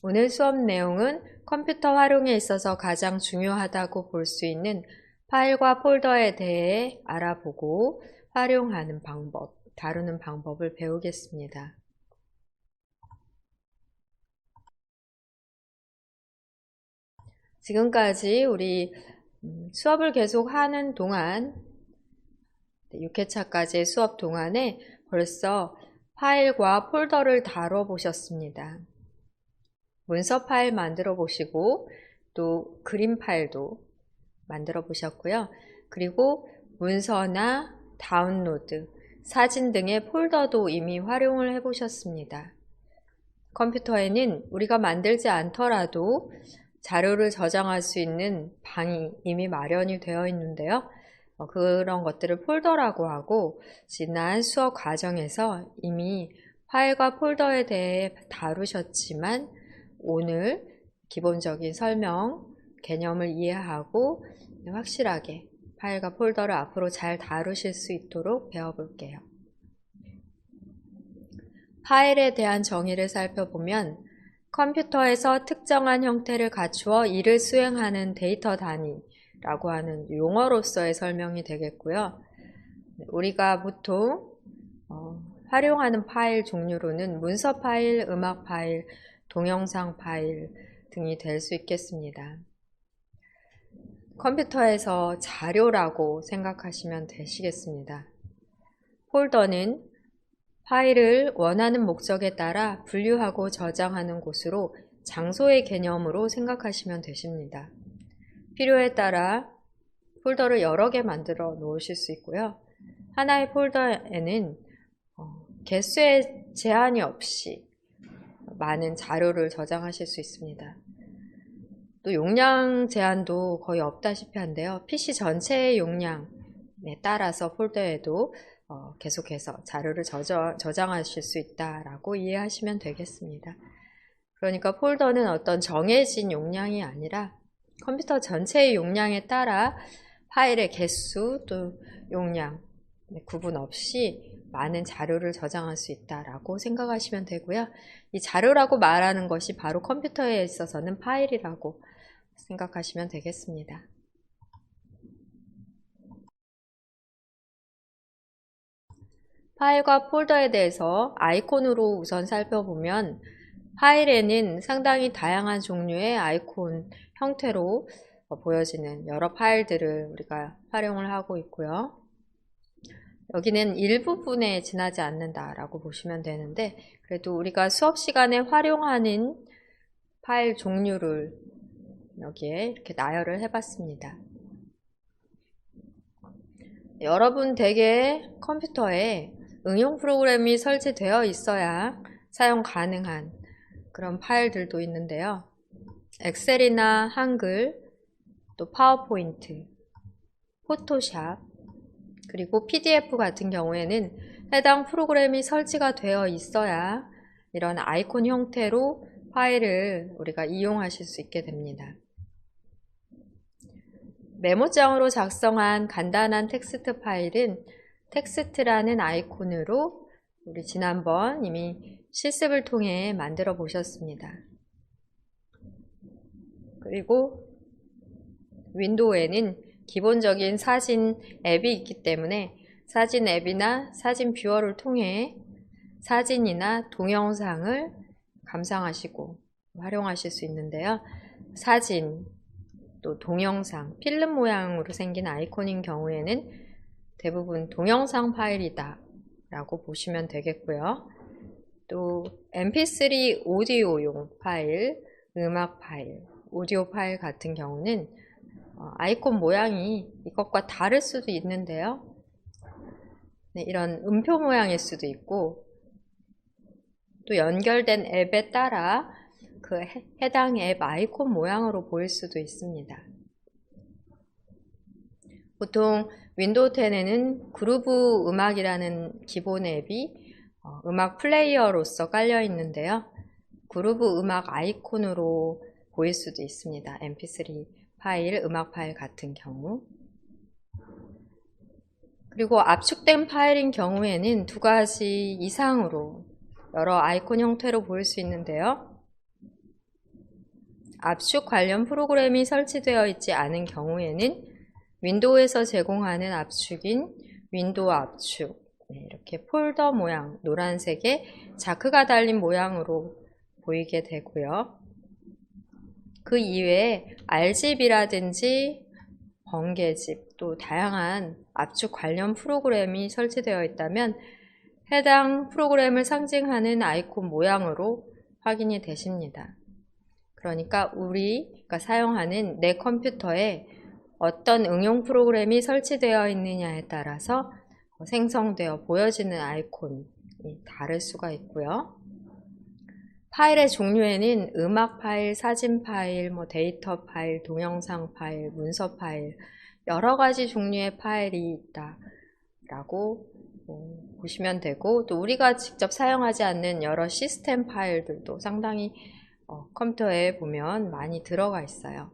오늘 수업 내용은 컴퓨터 활용에 있어서 가장 중요하다고 볼 수 있는 파일과 폴더에 대해 알아보고 활용하는 방법, 다루는 방법을 배우겠습니다. 지금까지 우리 수업을 계속 하는 동안 6회차까지의 수업 동안에 벌써 파일과 폴더를 다뤄보셨습니다. 문서 파일 만들어 보시고 또 그림 파일도 만들어 보셨고요. 그리고 문서나 다운로드, 사진 등의 폴더도 이미 활용을 해 보셨습니다. 컴퓨터에는 우리가 만들지 않더라도 자료를 저장할 수 있는 방이 이미 마련이 되어 있는데요. 그런 것들을 폴더라고 하고, 지난 수업 과정에서 이미 파일과 폴더에 대해 다루셨지만 오늘 기본적인 설명, 개념을 이해하고 확실하게 파일과 폴더를 앞으로 잘 다루실 수 있도록 배워볼게요. 파일에 대한 정의를 살펴보면 컴퓨터에서 특정한 형태를 갖추어 일을 수행하는 데이터 단위라고 하는 용어로서의 설명이 되겠고요. 우리가 보통 활용하는 파일 종류로는 문서 파일, 음악 파일, 동영상 파일 등이 될 수 있겠습니다. 컴퓨터에서 자료라고 생각하시면 되시겠습니다. 폴더는 파일을 원하는 목적에 따라 분류하고 저장하는 곳으로 장소의 개념으로 생각하시면 되십니다. 필요에 따라 폴더를 여러 개 만들어 놓으실 수 있고요. 하나의 폴더에는 개수의 제한이 없이 많은 자료를 저장하실 수 있습니다. 또 용량 제한도 거의 없다시피 한데요. PC 전체의 용량에 따라서 폴더에도 계속해서 자료를 저장하실 수 있다라고 이해하시면 되겠습니다. 그러니까 폴더는 어떤 정해진 용량이 아니라 컴퓨터 전체의 용량에 따라 파일의 개수 또 용량 구분 없이 많은 자료를 저장할 수 있다라고 생각하시면 되고요. 이 자료라고 말하는 것이 바로 컴퓨터에 있어서는 파일이라고 생각하시면 되겠습니다. 파일과 폴더에 대해서 아이콘으로 우선 살펴보면 파일에는 상당히 다양한 종류의 아이콘 형태로 보여지는 여러 파일들을 우리가 활용을 하고 있고요. 여기는 일부분에 지나지 않는다라고 보시면 되는데, 그래도 우리가 수업 시간에 활용하는 파일 종류를 여기에 이렇게 나열을 해봤습니다. 여러분 댁의 컴퓨터에 응용 프로그램이 설치되어 있어야 사용 가능한 그런 파일들도 있는데요. 엑셀이나 한글, 또 파워포인트, 포토샵, 그리고 PDF 같은 경우에는 해당 프로그램이 설치가 되어 있어야 이런 아이콘 형태로 파일을 우리가 이용하실 수 있게 됩니다. 메모장으로 작성한 간단한 텍스트 파일은 텍스트라는 아이콘으로 우리 지난번 이미 실습을 통해 만들어 보셨습니다. 그리고 윈도우에는 기본적인 사진 앱이 있기 때문에 사진 앱이나 사진 뷰어를 통해 사진이나 동영상을 감상하시고 활용하실 수 있는데요. 사진, 또 동영상, 필름 모양으로 생긴 아이콘인 경우에는 대부분 동영상 파일이다 라고 보시면 되겠고요. 또 mp3 오디오용 파일, 음악 파일, 오디오 파일 같은 경우는 아이콘 모양이 이것과 다를 수도 있는데요. 네, 이런 음표 모양일 수도 있고 또 연결된 앱에 따라 그 해당 앱 아이콘 모양으로 보일 수도 있습니다. 보통 윈도우 10에는 그루브 음악이라는 기본 앱이 음악 플레이어로서 깔려 있는데요. 그루브 음악 아이콘으로 보일 수도 있습니다. mp3 파일, 음악 파일 같은 경우. 그리고 압축된 파일인 경우에는 두 가지 이상으로 여러 아이콘 형태로 보일 수 있는데요. 압축 관련 프로그램이 설치되어 있지 않은 경우에는 윈도우에서 제공하는 압축인 윈도우 압축, 이렇게 폴더 모양, 노란색에 자크가 달린 모양으로 보이게 되고요. 그 이외에 RGB라든지 번개집, 또 다양한 압축 관련 프로그램이 설치되어 있다면 해당 프로그램을 상징하는 아이콘 모양으로 확인이 되십니다. 그러니까 우리가 사용하는 내 컴퓨터에 어떤 응용 프로그램이 설치되어 있느냐에 따라서 생성되어 보여지는 아이콘이 다를 수가 있고요. 파일의 종류에는 음악 파일, 사진 파일, 데이터 파일, 동영상 파일, 문서 파일, 여러 가지 종류의 파일이 있다라고 보시면 되고, 또 우리가 직접 사용하지 않는 여러 시스템 파일들도 상당히 컴퓨터에 보면 많이 들어가 있어요.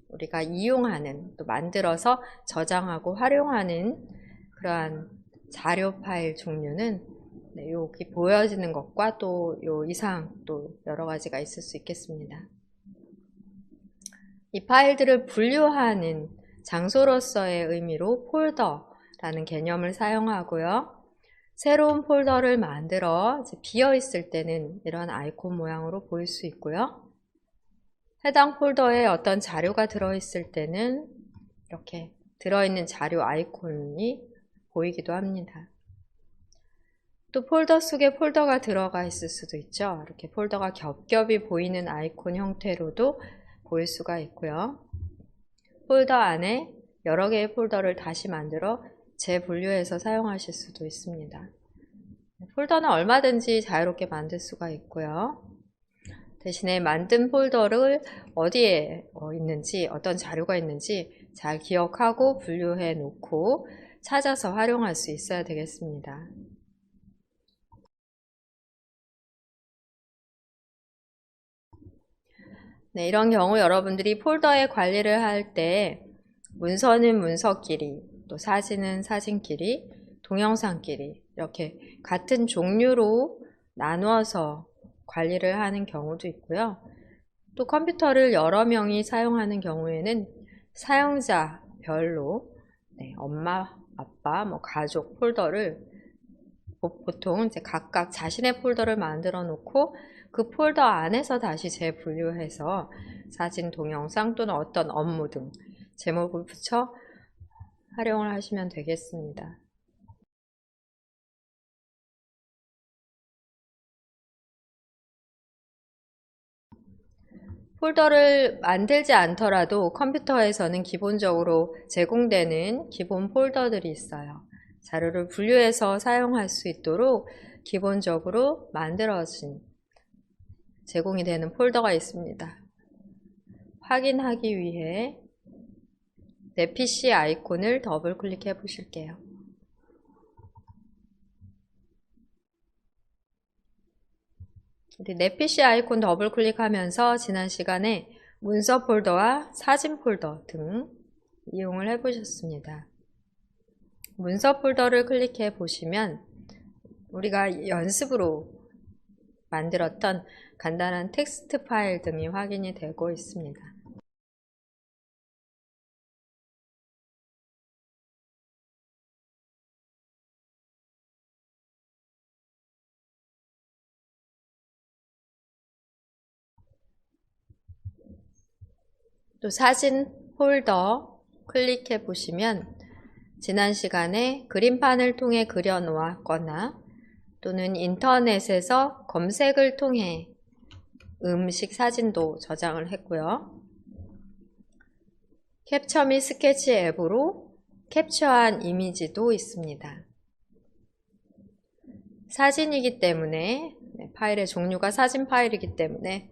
우리가 이용하는, 또 만들어서 저장하고 활용하는 그러한 자료 파일 종류는 여기 보여지는 것과 또 요 이상 또 여러 가지가 있을 수 있겠습니다. 이 파일들을 분류하는 장소로서의 의미로 폴더라는 개념을 사용하고요. 새로운 폴더를 만들어 비어 있을 때는 이런 아이콘 모양으로 보일 수 있고요. 해당 폴더에 어떤 자료가 들어있을 때는 이렇게 들어있는 자료 아이콘이 보이기도 합니다. 또 폴더 속에 폴더가 들어가 있을 수도 있죠. 이렇게 폴더가 겹겹이 보이는 아이콘 형태로도 보일 수가 있고요. 폴더 안에 여러 개의 폴더를 다시 만들어 재분류해서 사용하실 수도 있습니다. 폴더는 얼마든지 자유롭게 만들 수가 있고요. 대신에 만든 폴더를 어디에 있는지, 어떤 자료가 있는지 잘 기억하고 분류해 놓고 찾아서 활용할 수 있어야 되겠습니다. 네, 이런 경우 여러분들이 폴더의 관리를 할 때 문서는 문서끼리, 또 사진은 사진끼리, 동영상끼리 이렇게 같은 종류로 나누어서 관리를 하는 경우도 있고요. 또 컴퓨터를 여러 명이 사용하는 경우에는 사용자별로 엄마, 아빠, 가족 폴더를 보통 이제 각각 자신의 폴더를 만들어 놓고 그 폴더 안에서 다시 재분류해서 사진, 동영상 또는 어떤 업무 등 제목을 붙여 활용을 하시면 되겠습니다. 폴더를 만들지 않더라도 컴퓨터에서는 기본적으로 제공되는 기본 폴더들이 있어요. 자료를 분류해서 사용할 수 있도록 기본적으로 만들어진 제공이 되는 폴더가 있습니다. 확인하기 위해 내 PC 아이콘을 더블 클릭해 보실게요. 내 PC 아이콘 더블 클릭하면서 지난 시간에 문서 폴더와 사진 폴더 등 이용을 해 보셨습니다. 문서 폴더를 클릭해 보시면 우리가 연습으로 만들었던 간단한 텍스트 파일 등이 확인이 되고 있습니다. 또 사진 폴더 클릭해 보시면 지난 시간에 그림판을 통해 그려 놓았거나 또는 인터넷에서 검색을 통해 음식 사진도 저장을 했고요. 캡처 및 스케치 앱으로 캡처한 이미지도 있습니다. 사진이기 때문에 파일의 종류가 사진 파일이기 때문에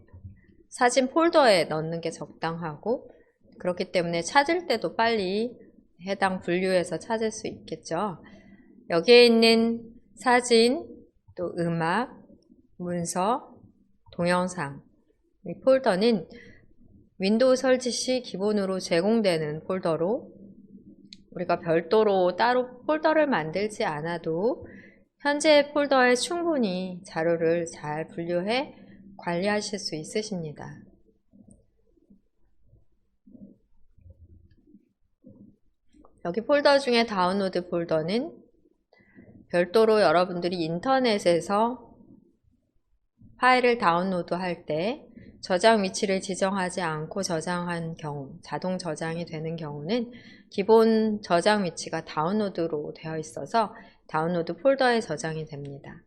사진 폴더에 넣는 게 적당하고, 그렇기 때문에 찾을 때도 빨리 해당 분류해서 찾을 수 있겠죠. 여기에 있는 사진, 또 음악, 문서, 동영상 이 폴더는 윈도우 설치 시 기본으로 제공되는 폴더로 우리가 별도로 따로 폴더를 만들지 않아도 현재 폴더에 충분히 자료를 잘 분류해 관리하실 수 있으십니다. 여기 폴더 중에 다운로드 폴더는 별도로 여러분들이 인터넷에서 파일을 다운로드 할 때 저장 위치를 지정하지 않고 저장한 경우, 자동 저장이 되는 경우는 기본 저장 위치가 다운로드로 되어 있어서 다운로드 폴더에 저장이 됩니다.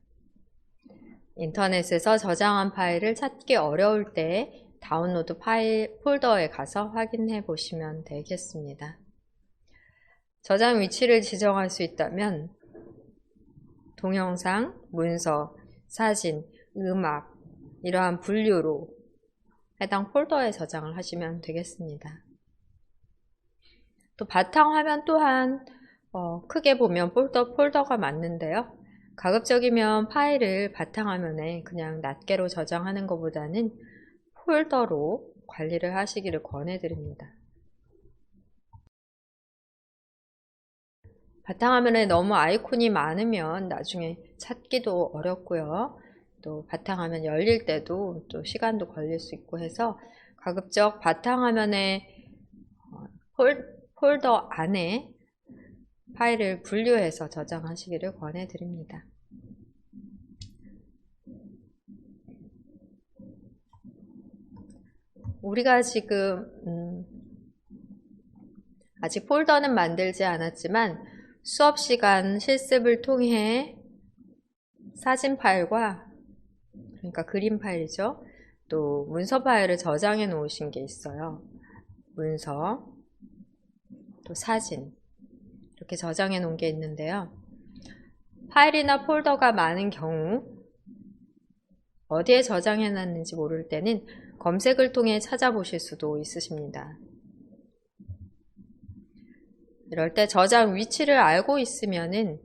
인터넷에서 저장한 파일을 찾기 어려울 때 다운로드 파일 폴더에 가서 확인해 보시면 되겠습니다. 저장 위치를 지정할 수 있다면 동영상, 문서, 사진, 음악 이러한 분류로 해당 폴더에 저장을 하시면 되겠습니다. 또 바탕화면 또한 크게 보면 폴더가 맞는데요. 가급적이면 파일을 바탕화면에 그냥 낱개로 저장하는 것보다는 폴더로 관리를 하시기를 권해드립니다. 바탕화면에 너무 아이콘이 많으면 나중에 찾기도 어렵고요. 또 바탕화면 열릴 때도 또 시간도 걸릴 수 있고 해서 가급적 바탕화면에 폴더 안에 파일을 분류해서 저장하시기를 권해드립니다. 우리가 지금 아직 폴더는 만들지 않았지만 수업시간 실습을 통해 사진 파일과 그러니까 그림 파일이죠. 또 문서 파일을 저장해 놓으신 게 있어요. 문서, 또 사진 이렇게 저장해 놓은 게 있는데요. 파일이나 폴더가 많은 경우 어디에 저장해 놨는지 모를 때는 검색을 통해 찾아보실 수도 있으십니다. 이럴 때 저장 위치를 알고 있으면은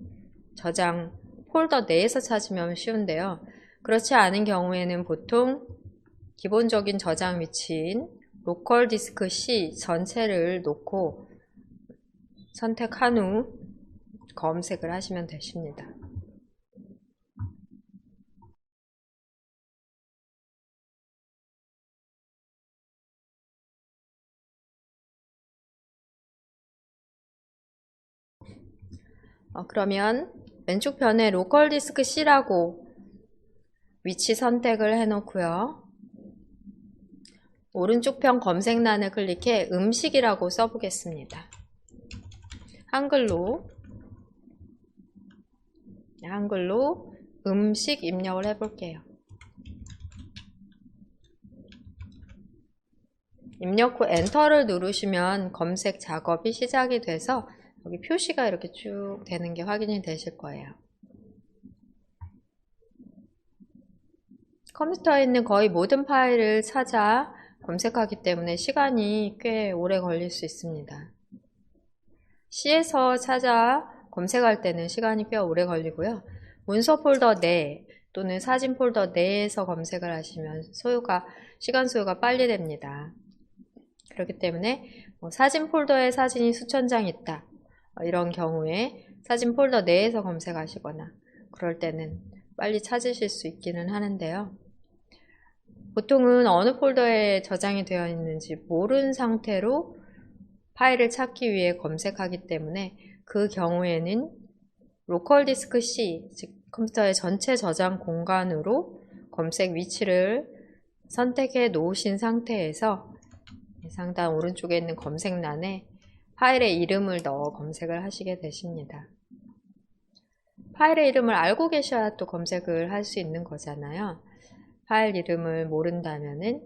저장 폴더 내에서 찾으면 쉬운데요. 그렇지 않은 경우에는 보통 기본적인 저장 위치인 로컬 디스크 C 전체를 놓고 선택한 후 검색을 하시면 되십니다. 그러면 왼쪽 편에 로컬 디스크 C라고 위치 선택을 해 놓고요. 오른쪽 편 검색란을 클릭해 음식이라고 써보겠습니다. 한글로 음식 입력을 해볼게요. 입력 후 엔터를 누르시면 검색 작업이 시작이 돼서 여기 표시가 이렇게 쭉 되는 게 확인이 되실 거예요. 컴퓨터에 있는 거의 모든 파일을 찾아 검색하기 때문에 시간이 꽤 오래 걸릴 수 있습니다. C에서 찾아 검색할 때는 시간이 꽤 오래 걸리고요. 문서 폴더 내 또는 사진 폴더 내에서 검색을 하시면 시간 소요가 빨리 됩니다. 그렇기 때문에 사진 폴더에 사진이 수천 장 있다. 이런 경우에 사진 폴더 내에서 검색하시거나 그럴 때는 빨리 찾으실 수 있기는 하는데요. 보통은 어느 폴더에 저장이 되어 있는지 모르는 상태로 파일을 찾기 위해 검색하기 때문에 그 경우에는 로컬 디스크 C, 즉 컴퓨터의 전체 저장 공간으로 검색 위치를 선택해 놓으신 상태에서 상단 오른쪽에 있는 검색란에 파일의 이름을 넣어 검색을 하시게 되십니다. 파일의 이름을 알고 계셔야 또 검색을 할 수 있는 거잖아요. 파일 이름을 모른다면은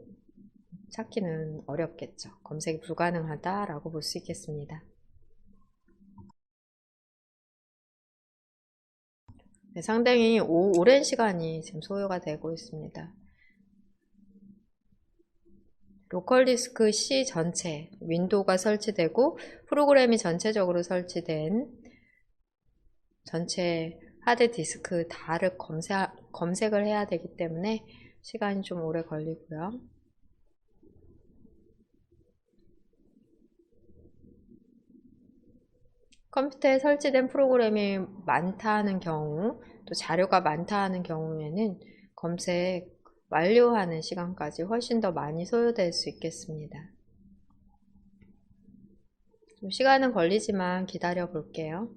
찾기는 어렵겠죠. 검색이 불가능하다라고 볼 수 있겠습니다. 네, 상당히 오랜 시간이 지금 소요가 되고 있습니다. 로컬 디스크 C 전체, 윈도우가 설치되고 프로그램이 전체적으로 설치된 전체 하드디스크 다를 검색을 해야 되기 때문에 시간이 좀 오래 걸리고요. 컴퓨터에 설치된 프로그램이 많다 하는 경우, 또 자료가 많다 하는 경우에는 검색 완료하는 시간까지 훨씬 더 많이 소요될 수 있겠습니다. 좀 시간은 걸리지만 기다려 볼게요.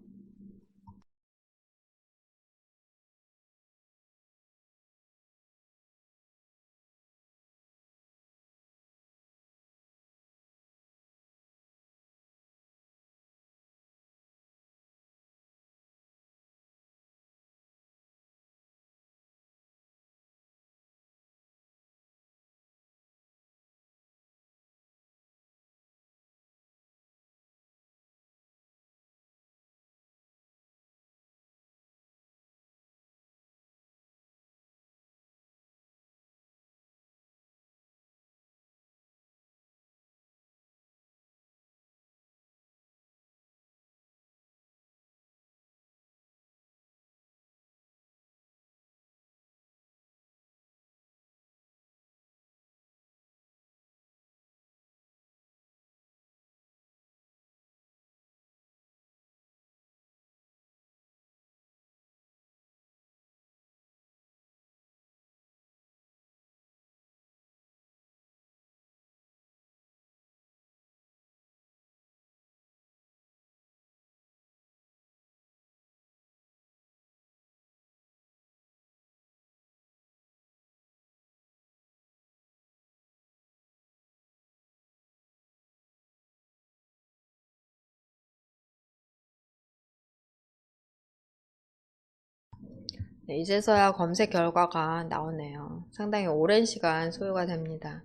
네, 이제서야 검색 결과가 나오네요. 상당히 오랜 시간 소요가 됩니다.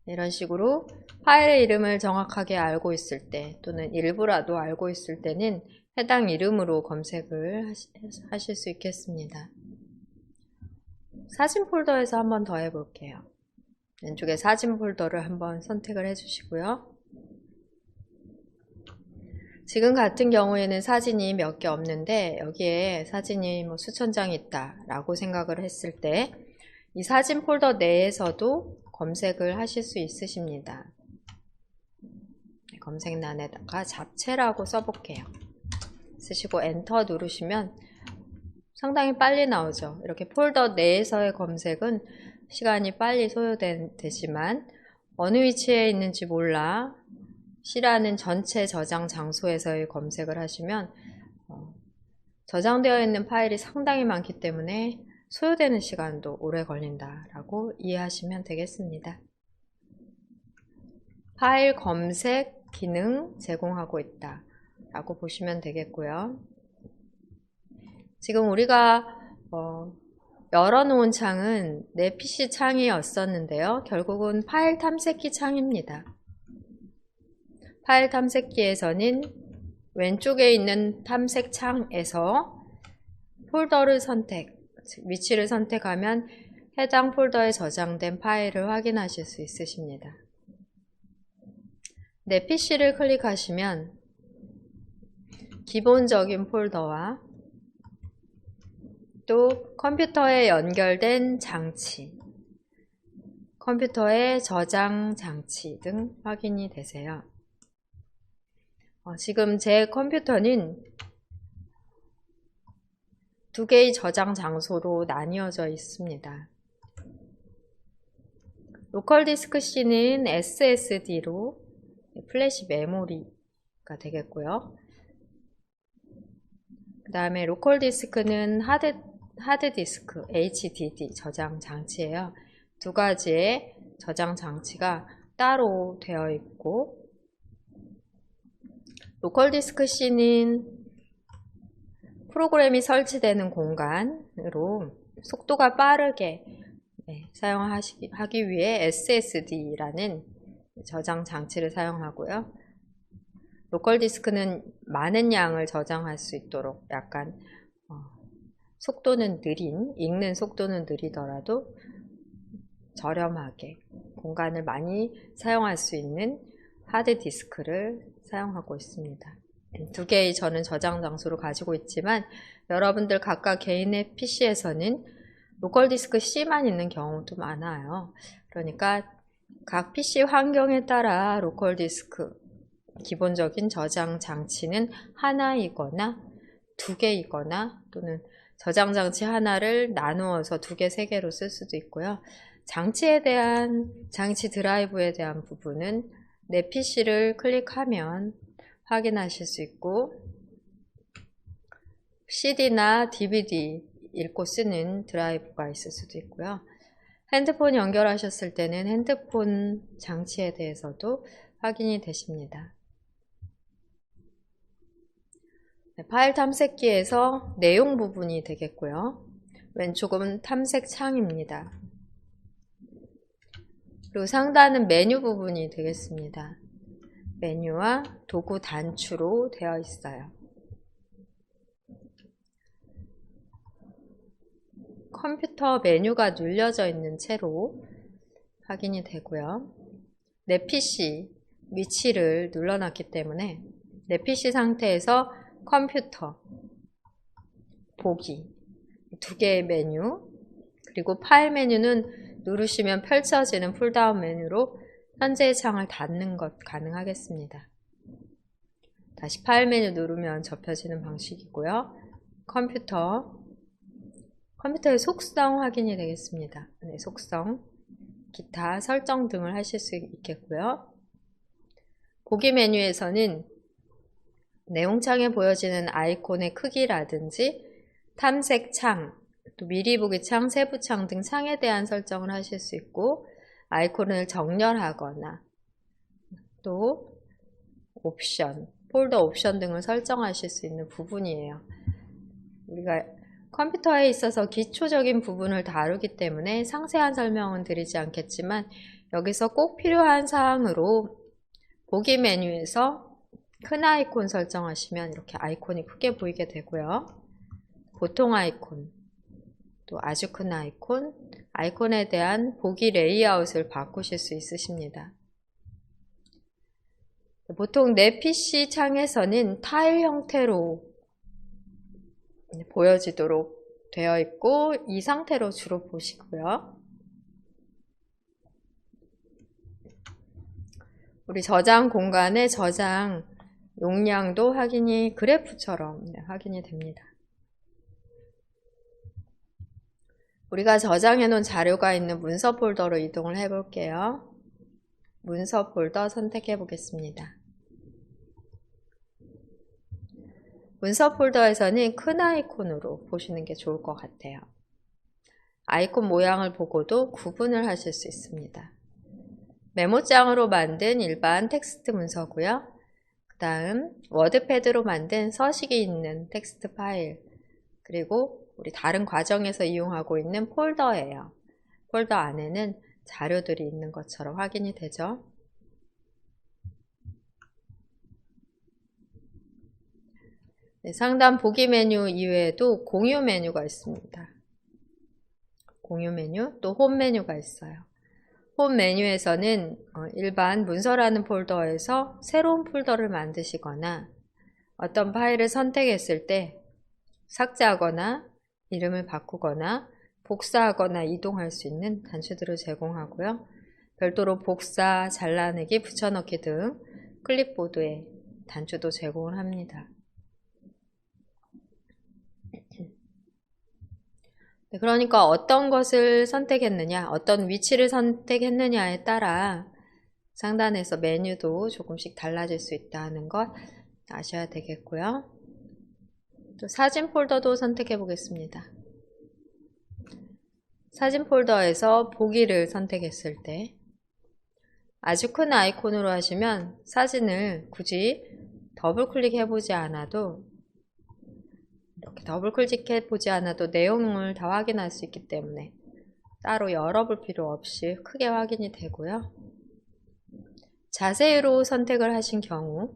이런 식으로 파일의 이름을 정확하게 알고 있을 때 또는 일부라도 알고 있을 때는 해당 이름으로 검색을 하실 수 있겠습니다. 사진 폴더에서 한번 더 해볼게요. 왼쪽에 사진 폴더를 한번 선택을 해주시고요. 지금 같은 경우에는 사진이 몇 개 없는데 여기에 사진이 뭐 수천 장이 있다 라고 생각을 했을 때 이 사진 폴더 내에서도 검색을 하실 수 있으십니다. 검색란에다가 잡채라고 써볼게요. 쓰시고 엔터 누르시면 상당히 빨리 나오죠. 이렇게 폴더 내에서의 검색은 시간이 빨리 소요되지만 어느 위치에 있는지 몰라 C라는 전체 저장 장소에서의 검색을 하시면 저장되어 있는 파일이 상당히 많기 때문에 소요되는 시간도 오래 걸린다라고 이해하시면 되겠습니다. 파일 검색 기능 제공하고 있다 라고 보시면 되겠고요. 지금 우리가 열어놓은 창은 내 PC 창이었었는데요. 결국은 파일 탐색기 창입니다. 파일 탐색기에서는 왼쪽에 있는 탐색 창에서 폴더를 위치를 선택하면 해당 폴더에 저장된 파일을 확인하실 수 있으십니다. 내 PC를 클릭하시면 기본적인 폴더와 또 컴퓨터에 연결된 장치, 컴퓨터의 저장 장치 등 확인이 되세요. 지금 제 컴퓨터는 두 개의 저장 장소로 나뉘어져 있습니다. 로컬 디스크 C는 SSD로 플래시 메모리가 되겠고요. 그 다음에 로컬 디스크는 하드 디스크 HDD 저장 장치예요. 두 가지의 저장 장치가 따로 되어 있고, 로컬 디스크 C는 프로그램이 설치되는 공간으로 속도가 빠르게 사용하기 위해 SSD라는 저장 장치를 사용하고요. 로컬 디스크는 많은 양을 저장할 수 있도록 약간 속도는 읽는 속도는 느리더라도 저렴하게 공간을 많이 사용할 수 있는 하드 디스크를 사용하고 있습니다. 두 개의 저는 저장 장소를 가지고 있지만 여러분들 각각 개인의 PC에서는 로컬 디스크 C만 있는 경우도 많아요. 그러니까 각 PC 환경에 따라 로컬 디스크 기본적인 저장 장치는 하나이거나 두 개이거나 또는 저장 장치 하나를 나누어서 두 개, 세 개로 쓸 수도 있고요. 장치 드라이브에 대한 부분은 내 PC를 클릭하면 확인하실 수 있고, CD나 DVD 읽고 쓰는 드라이브가 있을 수도 있고요. 핸드폰 연결하셨을 때는 핸드폰 장치에 대해서도 확인이 되십니다. 파일 탐색기에서 내용 부분이 되겠고요. 왼쪽은 탐색 창입니다. 그리고 상단은 메뉴 부분이 되겠습니다. 메뉴와 도구 단추로 되어 있어요. 컴퓨터 메뉴가 눌려져 있는 채로 확인이 되고요. 내 PC 위치를 눌러놨기 때문에 내 PC 상태에서 컴퓨터, 보기 두 개의 메뉴, 그리고 파일 메뉴는 누르시면 펼쳐지는 폴다운 메뉴로 현재의 창을 닫는 것 가능하겠습니다. 다시 파일 메뉴 누르면 접혀지는 방식이고요. 컴퓨터의 속성 확인이 되겠습니다. 네, 속성, 기타 설정 등을 하실 수 있겠고요. 보기 메뉴에서는 내용창에 보여지는 아이콘의 크기라든지 탐색창, 또 미리 보기 창, 세부 창 등 창에 대한 설정을 하실 수 있고, 아이콘을 정렬하거나 또 옵션, 폴더 옵션 등을 설정하실 수 있는 부분이에요. 우리가 컴퓨터에 있어서 기초적인 부분을 다루기 때문에 상세한 설명은 드리지 않겠지만, 여기서 꼭 필요한 사항으로 보기 메뉴에서 큰 아이콘 설정하시면 이렇게 아이콘이 크게 보이게 되고요. 보통 아이콘, 또 아주 큰 아이콘, 아이콘에 대한 보기 레이아웃을 바꾸실 수 있으십니다. 보통 내 PC 창에서는 타일 형태로 보여지도록 되어 있고, 이 상태로 주로 보시고요. 우리 저장 공간의 저장 용량도 확인이 그래프처럼 확인이 됩니다. 우리가 저장해 놓은 자료가 있는 문서 폴더로 이동을 해 볼게요. 문서 폴더 선택해 보겠습니다. 문서 폴더에서는 큰 아이콘으로 보시는 게 좋을 것 같아요. 아이콘 모양을 보고도 구분을 하실 수 있습니다. 메모장으로 만든 일반 텍스트 문서고요. 그 다음 워드패드로 만든 서식이 있는 텍스트 파일, 그리고 우리 다른 과정에서 이용하고 있는 폴더예요. 폴더 안에는 자료들이 있는 것처럼 확인이 되죠. 네, 상단 보기 메뉴 이외에도 공유 메뉴가 있습니다. 공유 메뉴, 또 홈 메뉴가 있어요. 홈 메뉴에서는 일반 문서라는 폴더에서 새로운 폴더를 만드시거나 어떤 파일을 선택했을 때 삭제하거나 이름을 바꾸거나 복사하거나 이동할 수 있는 단추들을 제공하고요. 별도로 복사, 잘라내기, 붙여넣기 등 클립보드에 단추도 제공을 합니다. 네, 그러니까 어떤 것을 선택했느냐, 어떤 위치를 선택했느냐에 따라 상단에서 메뉴도 조금씩 달라질 수 있다는 것 아셔야 되겠고요. 또 사진 폴더도 선택해 보겠습니다. 사진 폴더에서 보기를 선택했을 때 아주 큰 아이콘으로 하시면 사진을 굳이 더블 클릭해 보지 않아도, 이렇게 더블 클릭해 보지 않아도 내용을 다 확인할 수 있기 때문에 따로 열어볼 필요 없이 크게 확인이 되고요. 자세히로 선택을 하신 경우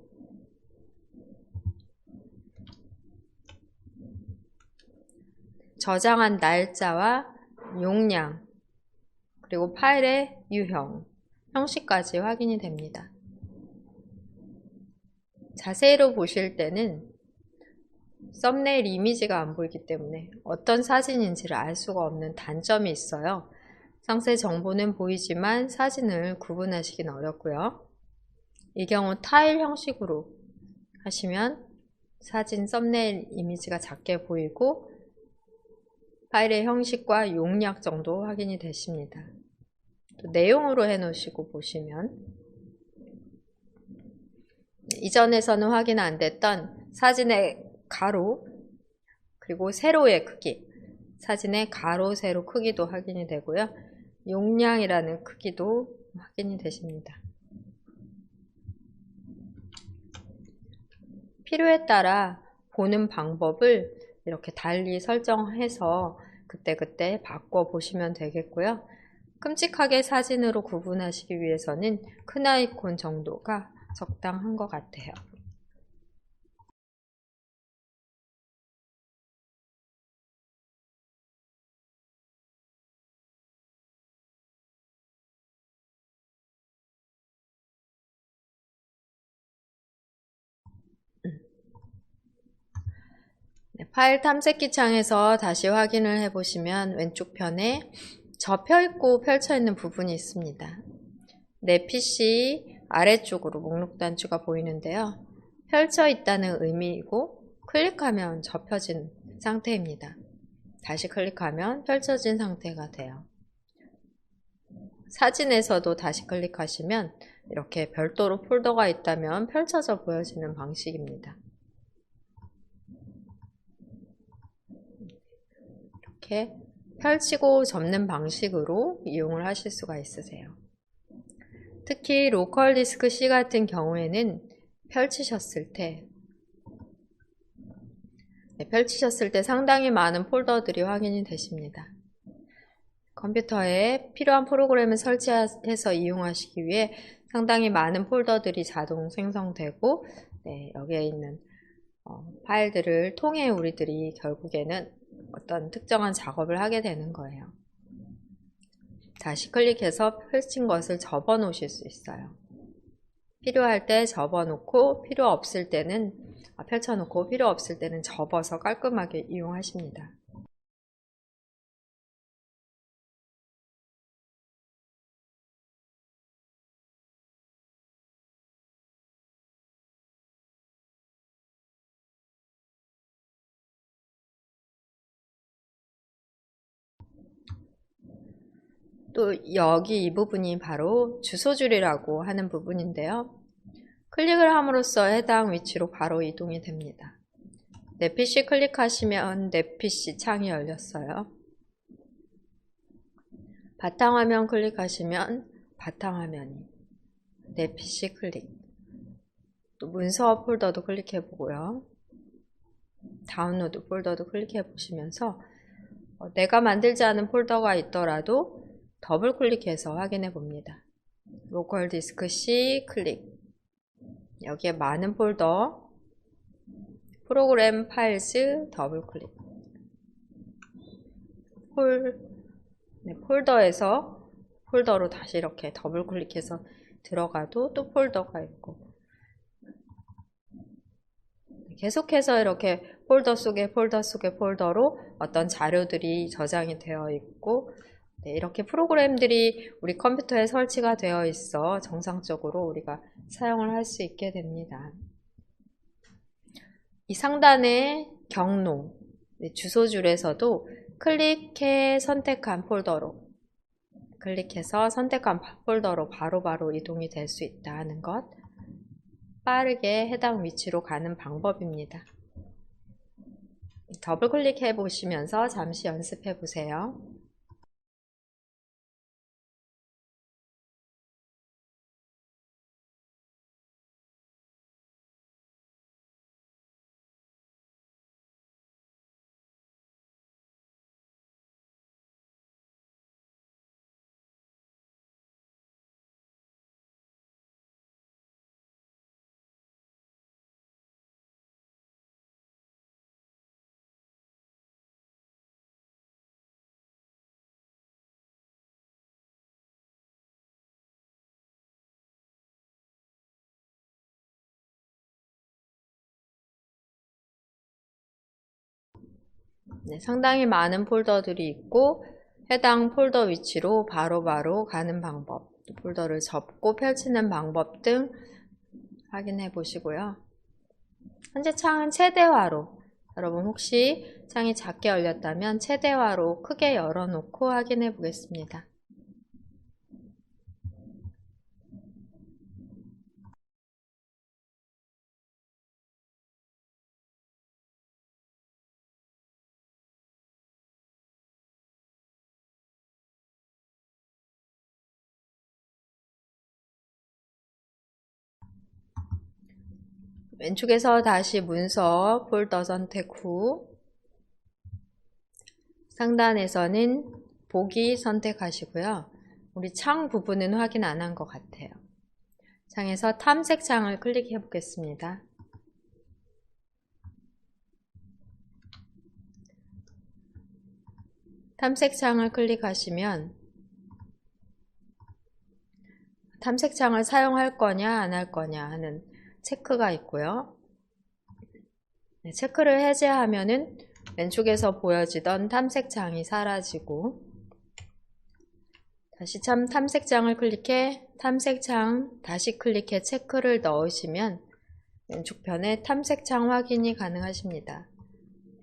저장한 날짜와 용량, 그리고 파일의 유형, 형식까지 확인이 됩니다. 자세히로 보실 때는 썸네일 이미지가 안 보이기 때문에 어떤 사진인지를 알 수가 없는 단점이 있어요. 상세 정보는 보이지만 사진을 구분하시긴 어렵고요. 이 경우 타일 형식으로 하시면 사진 썸네일 이미지가 작게 보이고 파일의 형식과 용량 정도 확인이 되십니다. 또 내용으로 해 놓으시고 보시면 이전에서는 확인 안 됐던 사진의 가로 그리고 세로의 크기, 사진의 가로, 세로 크기도 확인이 되고요. 용량이라는 크기도 확인이 되십니다. 필요에 따라 보는 방법을 이렇게 달리 설정해서 그때그때 바꿔 보시면 되겠고요. 끔찍하게 사진으로 구분하시기 위해서는 큰 아이콘 정도가 적당한 것 같아요. 네, 파일 탐색기 창에서 다시 확인을 해보시면 왼쪽 편에 접혀있고 펼쳐있는 부분이 있습니다. 내 PC 아래쪽으로 목록 단추가 보이는데요. 펼쳐 있다는 의미이고 클릭하면 접혀진 상태입니다. 다시 클릭하면 펼쳐진 상태가 돼요. 사진에서도 다시 클릭하시면 이렇게 별도로 폴더가 있다면 펼쳐져 보여지는 방식입니다. 이렇게 펼치고 접는 방식으로 이용을 하실 수가 있으세요. 특히 로컬 디스크 C 같은 경우에는 펼치셨을 때 상당히 많은 폴더들이 확인이 되십니다. 컴퓨터에 필요한 프로그램을 설치해서 이용하시기 위해 상당히 많은 폴더들이 자동 생성되고 여기에 있는 파일들을 통해 우리들이 결국에는 어떤 특정한 작업을 하게 되는 거예요. 다시 클릭해서 펼친 것을 접어 놓으실 수 있어요. 필요할 때 접어 놓고 필요 없을 때는 펼쳐 놓고 필요 없을 때는 접어서 깔끔하게 이용하십니다. 또 여기 이 부분이 바로 주소줄이라고 하는 부분인데요. 클릭을 함으로써 해당 위치로 바로 이동이 됩니다. 내 PC 클릭하시면 내 PC 창이 열렸어요. 바탕화면 클릭하시면 바탕화면이 내 PC 클릭. 또 문서 폴더도 클릭해 보고요. 다운로드 폴더도 클릭해 보시면서 내가 만들지 않은 폴더가 있더라도 더블 클릭해서 확인해 봅니다. 로컬 디스크 C 클릭. 여기에 많은 폴더, 프로그램 파일즈 더블 클릭. 폴더에서 폴더로 다시 이렇게 더블 클릭해서 들어가도 또 폴더가 있고, 계속해서 이렇게 폴더 속에 폴더로 어떤 자료들이 저장이 되어 있고, 이렇게 프로그램들이 우리 컴퓨터에 설치가 되어 있어 정상적으로 우리가 사용을 할 수 있게 됩니다. 이 상단의 경로, 주소줄에서도 클릭해 선택한 폴더로 클릭해서 선택한 폴더로 바로바로 이동이 될 수 있다는 것, 빠르게 해당 위치로 가는 방법입니다. 더블 클릭해 보시면서 잠시 연습해 보세요. 상당히 많은 폴더들이 있고 해당 폴더 위치로 바로바로 가는 방법, 폴더를 접고 펼치는 방법 등 확인해 보시고요. 현재 창은 최대화로, 여러분 혹시 창이 작게 열렸다면 최대화로 크게 열어놓고 확인해 보겠습니다. 왼쪽에서 다시 문서 폴더 선택 후 상단에서는 보기 선택하시고요. 우리 창 부분은 확인 안 한 것 같아요. 창에서 탐색 창을 클릭해 보겠습니다. 탐색 창을 클릭하시면 탐색 창을 사용할 거냐 안 할 거냐 하는 체크가 있고요. 네, 체크를 해제하면은 왼쪽에서 보여지던 탐색창이 사라지고 다시 탐색창을 클릭해 탐색창 다시 클릭해 체크를 넣으시면 왼쪽 편에 탐색창 확인이 가능하십니다.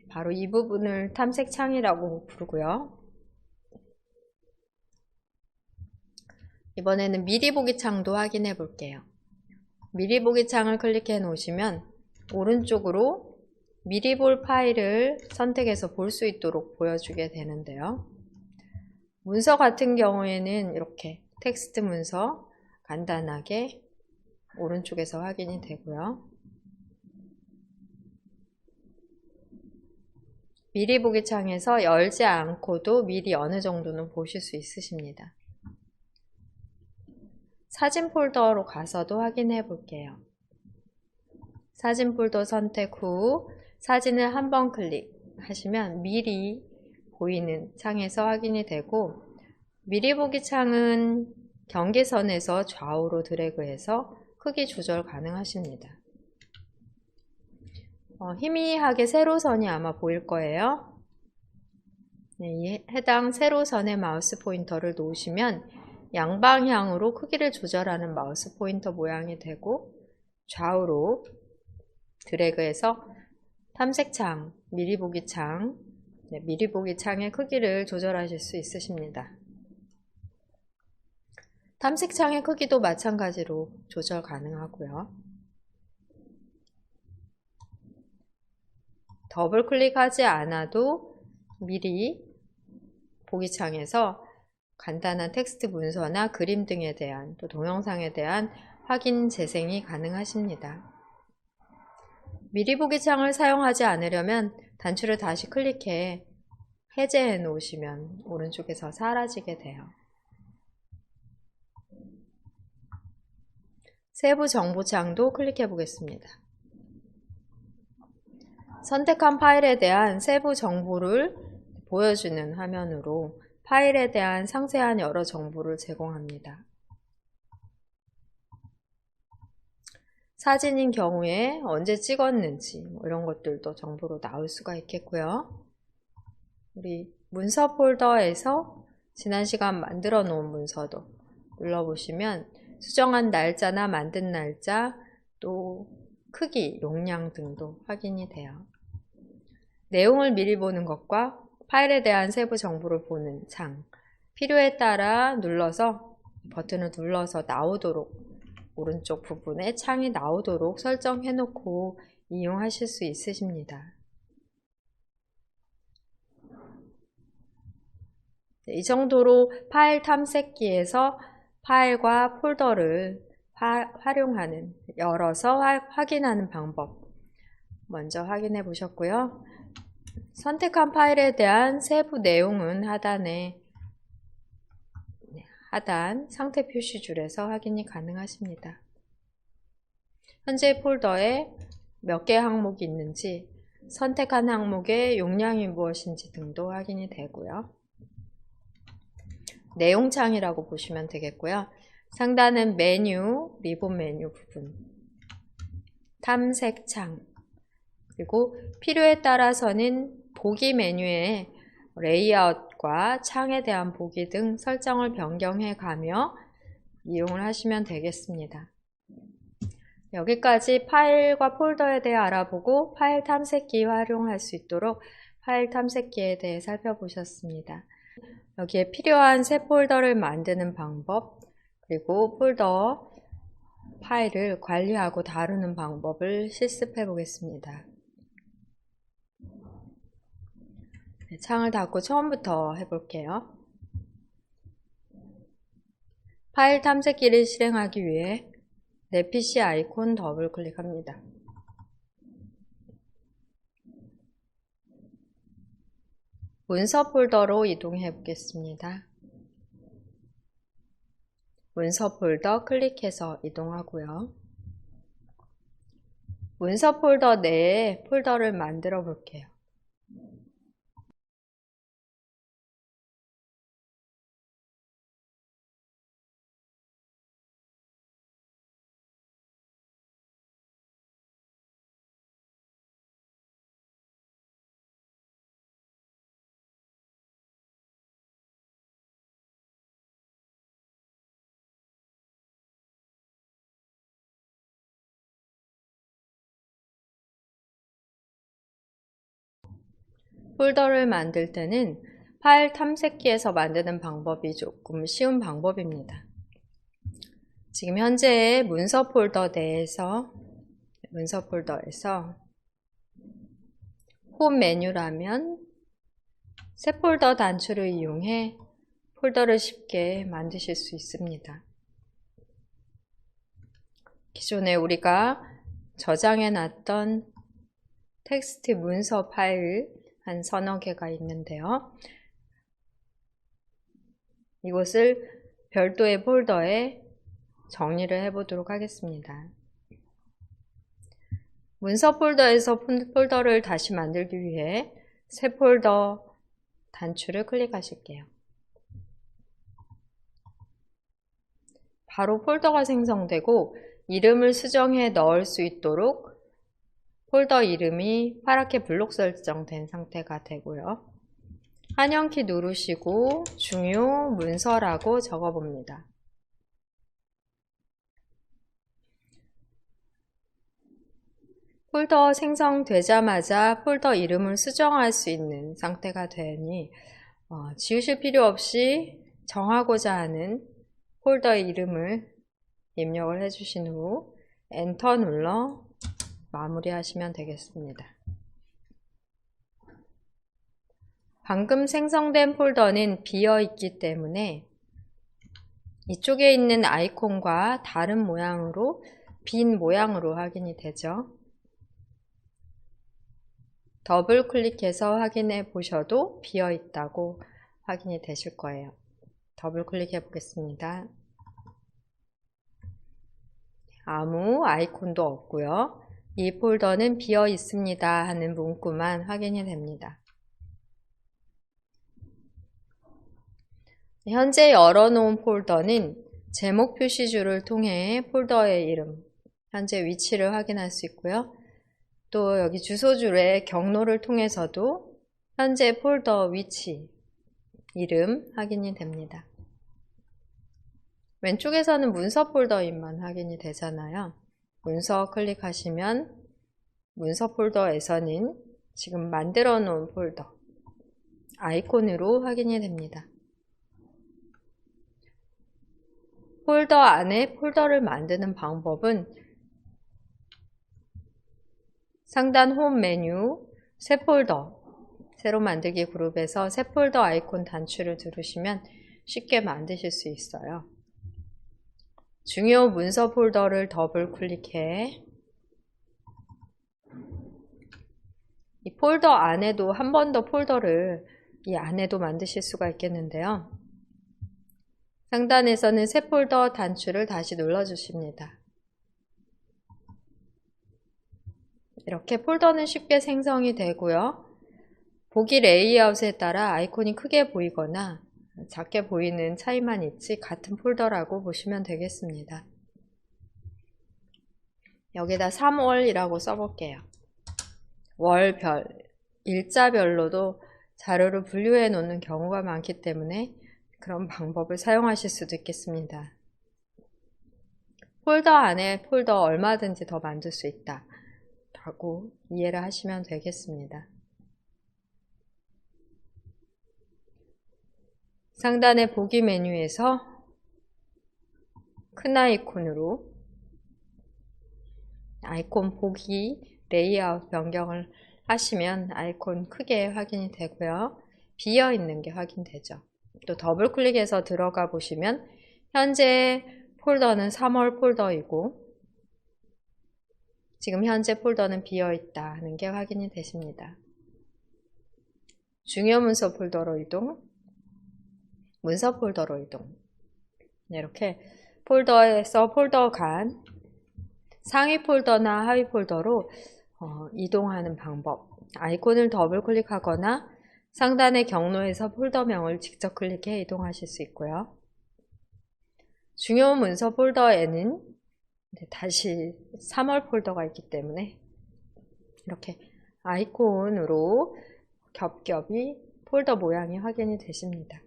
바로 이 부분을 탐색창이라고 부르고요. 이번에는 미리 보기 창도 확인해 볼게요. 미리 보기 창을 클릭해 놓으시면 오른쪽으로 미리 볼 파일을 선택해서 볼 수 있도록 보여주게 되는데요. 문서 같은 경우에는 이렇게 텍스트 문서 간단하게 오른쪽에서 확인이 되고요. 미리 보기 창에서 열지 않고도 미리 어느 정도는 보실 수 있으십니다. 사진 폴더로 가서도 확인해 볼게요. 사진 폴더 선택 후 사진을 한번 클릭하시면 미리 보이는 창에서 확인이 되고 미리 보기 창은 경계선에서 좌우로 드래그해서 크기 조절 가능하십니다. 희미하게 세로선이 아마 보일 거예요. 네, 이 해당 세로선에 마우스 포인터를 놓으시면 양방향으로 크기를 조절하는 마우스 포인터 모양이 되고 좌우로 드래그해서 탐색창, 미리 보기 창, 네, 미리 보기 창의 크기를 조절하실 수 있으십니다. 탐색창의 크기도 마찬가지로 조절 가능하고요. 더블 클릭하지 않아도 미리 보기 창에서 간단한 텍스트 문서나 그림 등에 대한 또 동영상에 대한 확인 재생이 가능하십니다. 미리 보기 창을 사용하지 않으려면 단추를 다시 클릭해 해제해 놓으시면 오른쪽에서 사라지게 돼요. 세부 정보창도 클릭해 보겠습니다. 선택한 파일에 대한 세부 정보를 보여주는 화면으로 파일에 대한 상세한 여러 정보를 제공합니다. 사진인 경우에 언제 찍었는지 이런 것들도 정보로 나올 수가 있겠고요. 우리 문서 폴더에서 지난 시간 만들어 놓은 문서도 눌러보시면 수정한 날짜나 만든 날짜, 또 크기, 용량 등도 확인이 돼요. 내용을 미리 보는 것과 파일에 대한 세부 정보를 보는 창, 필요에 따라 눌러서 버튼을 눌러서 나오도록 오른쪽 부분에 창이 나오도록 설정해 놓고 이용하실 수 있으십니다. 이 정도로 파일 탐색기에서 파일과 폴더를 활용하는, 열어서 확인하는 방법 먼저 확인해 보셨고요. 선택한 파일에 대한 세부 내용은 하단 상태 표시줄에서 확인이 가능하십니다. 현재 폴더에 몇 개 항목이 있는지, 선택한 항목의 용량이 무엇인지 등도 확인이 되고요. 내용창이라고 보시면 되겠고요. 상단은 메뉴, 리본 메뉴 부분, 탐색창, 그리고 필요에 따라서는 보기 메뉴에 레이아웃과 창에 대한 보기 등 설정을 변경해 가며 이용을 하시면 되겠습니다. 여기까지 파일과 폴더에 대해 알아보고 파일 탐색기 활용할 수 있도록 파일 탐색기에 대해 살펴보셨습니다. 여기에 필요한 새 폴더를 만드는 방법, 그리고 폴더 파일을 관리하고 다루는 방법을 실습해 보겠습니다. 네, 창을 닫고 처음부터 해볼게요. 파일 탐색기를 실행하기 위해 내 PC 아이콘 더블 클릭합니다. 문서 폴더로 이동해 보겠습니다. 문서 폴더 클릭해서 이동하고요. 문서 폴더 내에 폴더를 만들어 볼게요. 폴더를 만들 때는 파일 탐색기에서 만드는 방법이 조금 쉬운 방법입니다. 지금 현재 문서 폴더에서 홈 메뉴라면 새 폴더 단추를 이용해 폴더를 쉽게 만드실 수 있습니다. 기존에 우리가 저장해 놨던 텍스트 문서 파일 한 서너 개가 있는데요. 이것을 별도의 폴더에 정리를 해보도록 하겠습니다. 문서 폴더에서 폴더를 다시 만들기 위해 새 폴더 단추를 클릭하실게요. 바로 폴더가 생성되고 이름을 수정해 넣을 수 있도록 폴더 이름이 파랗게 블록 설정된 상태가 되고요. 한영키 누르시고 중요 문서라고 적어봅니다. 폴더 생성되자마자 폴더 이름을 수정할 수 있는 상태가 되니 지우실 필요 없이 정하고자 하는 폴더의 이름을 입력을 해주신 후 엔터 눌러 마무리하시면 되겠습니다. 방금 생성된 폴더는 비어 있기 때문에 이쪽에 있는 아이콘과 다른 모양으로 빈 모양으로 확인이 되죠. 더블 클릭해서 확인해 보셔도 비어 있다고 확인이 되실 거예요. 더블 클릭해 보겠습니다. 아무 아이콘도 없고요. 이 폴더는 비어 있습니다 하는 문구만 확인이 됩니다. 현재 열어놓은 폴더는 제목 표시줄을 통해 폴더의 이름, 현재 위치를 확인할 수 있고요. 또 여기 주소줄의 경로를 통해서도 현재 폴더 위치, 이름 확인이 됩니다. 왼쪽에서는 문서 폴더인만 확인이 되잖아요. 문서 클릭하시면 문서 폴더에서는 지금 만들어 놓은 폴더 아이콘으로 확인이 됩니다. 폴더 안에 폴더를 만드는 방법은 상단 홈 메뉴 새 폴더 새로 만들기 그룹에서 새 폴더 아이콘 단추를 누르시면 쉽게 만드실 수 있어요. 중요 문서 폴더를 더블 클릭해 이 폴더 안에도 한 번 더 폴더를 이 안에도 만드실 수가 있겠는데요. 상단에서는 새 폴더 단추를 다시 눌러주십니다. 이렇게 폴더는 쉽게 생성이 되고요. 보기 레이아웃에 따라 아이콘이 크게 보이거나 작게 보이는 차이만 있지 같은 폴더라고 보시면 되겠습니다. 여기다 3월이라고 써볼게요. 월별, 일자별로도 자료를 분류해 놓는 경우가 많기 때문에 그런 방법을 사용하실 수도 있겠습니다. 폴더 안에 폴더 얼마든지 더 만들 수 있다 라고 이해를 하시면 되겠습니다. 상단의 보기 메뉴에서 큰 아이콘으로 아이콘 보기 레이아웃 변경을 하시면 아이콘 크게 확인이 되고요. 비어 있는 게 확인되죠. 또 더블 클릭해서 들어가 보시면 현재 폴더는 3월 폴더이고 지금 현재 폴더는 비어 있다는 게 확인이 되십니다. 중요 문서 폴더로 이동, 문서 폴더로 이동. 이렇게 폴더에서 폴더 간 상위 폴더나 하위 폴더로 이동하는 방법. 아이콘을 더블 클릭하거나 상단의 경로에서 폴더명을 직접 클릭해 이동하실 수 있고요. 중요 문서 폴더에는 다시 3월 폴더가 있기 때문에 이렇게 아이콘으로 겹겹이 폴더 모양이 확인이 되십니다.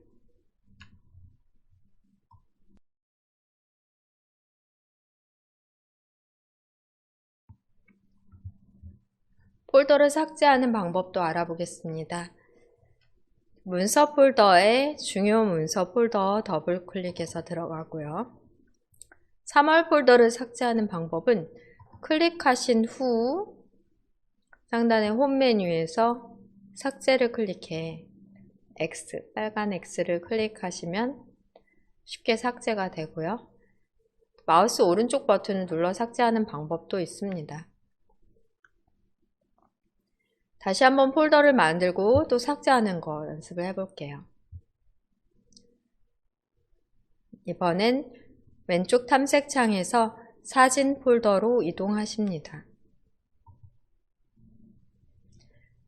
폴더를 삭제하는 방법도 알아보겠습니다. 문서 폴더에 중요 문서 폴더 더블 클릭해서 들어가고요. 3월 폴더를 삭제하는 방법은 클릭하신 후 상단의 홈 메뉴에서 삭제를 클릭해 X, 빨간 X를 클릭하시면 쉽게 삭제가 되고요. 마우스 오른쪽 버튼을 눌러 삭제하는 방법도 있습니다. 다시 한번 폴더를 만들고 또 삭제하는 거 연습을 해볼게요. 이번엔 왼쪽 탐색창에서 사진 폴더로 이동하십니다.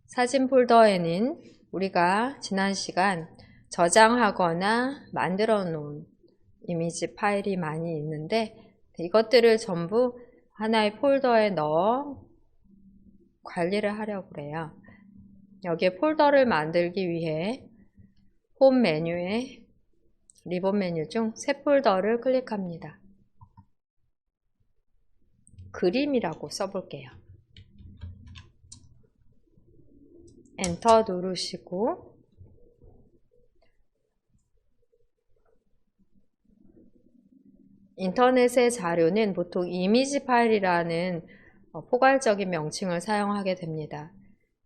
사진 폴더에는 우리가 지난 시간 저장하거나 만들어 놓은 이미지 파일이 많이 있는데 이것들을 전부 하나의 폴더에 넣어 관리를 하려고 해요. 여기에 폴더를 만들기 위해 홈 메뉴에 리본 메뉴 중 새 폴더를 클릭합니다. 그림이라고 써볼게요. 엔터 누르시고 인터넷의 자료는 보통 이미지 파일이라는 포괄적인 명칭을 사용하게 됩니다.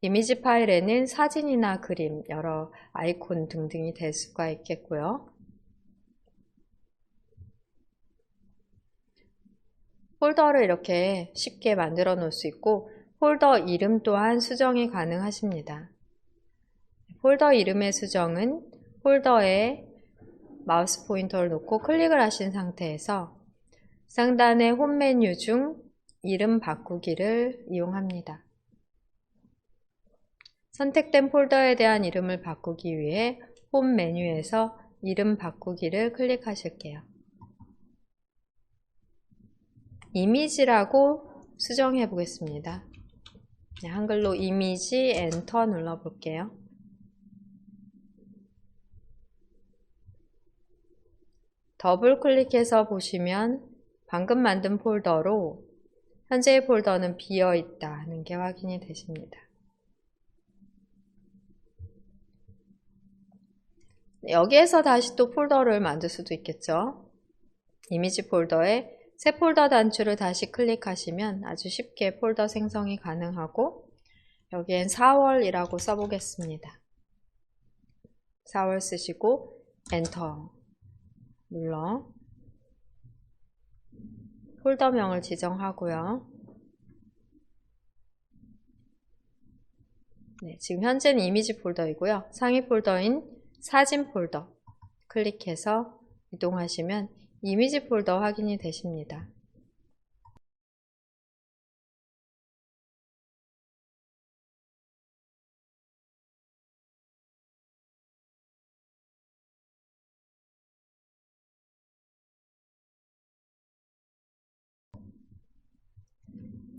이미지 파일에는 사진이나 그림, 여러 아이콘 등등이 될 수가 있겠고요. 폴더를 이렇게 쉽게 만들어 놓을 수 있고 폴더 이름 또한 수정이 가능하십니다. 폴더 이름의 수정은 폴더에 마우스 포인터를 놓고 클릭을 하신 상태에서 상단의 홈 메뉴 중 이름 바꾸기를 이용합니다. 선택된 폴더에 대한 이름을 바꾸기 위해 홈 메뉴에서 이름 바꾸기를 클릭하실게요. 이미지라고 수정해 보겠습니다. 한글로 이미지 엔터 눌러 볼게요. 더블 클릭해서 보시면 방금 만든 폴더로 현재의 폴더는 비어 있다는 게 확인이 되십니다. 여기에서 다시 또 폴더를 만들 수도 있겠죠. 이미지 폴더에 새 폴더 단추를 다시 클릭하시면 아주 쉽게 폴더 생성이 가능하고 여기엔 4월이라고 써보겠습니다. 4월 쓰시고 엔터 눌러 폴더명을 지정하고요. 네, 지금 현재는 이미지 폴더이고요. 상위 폴더인 사진 폴더 클릭해서 이동하시면 이미지 폴더 확인이 되십니다.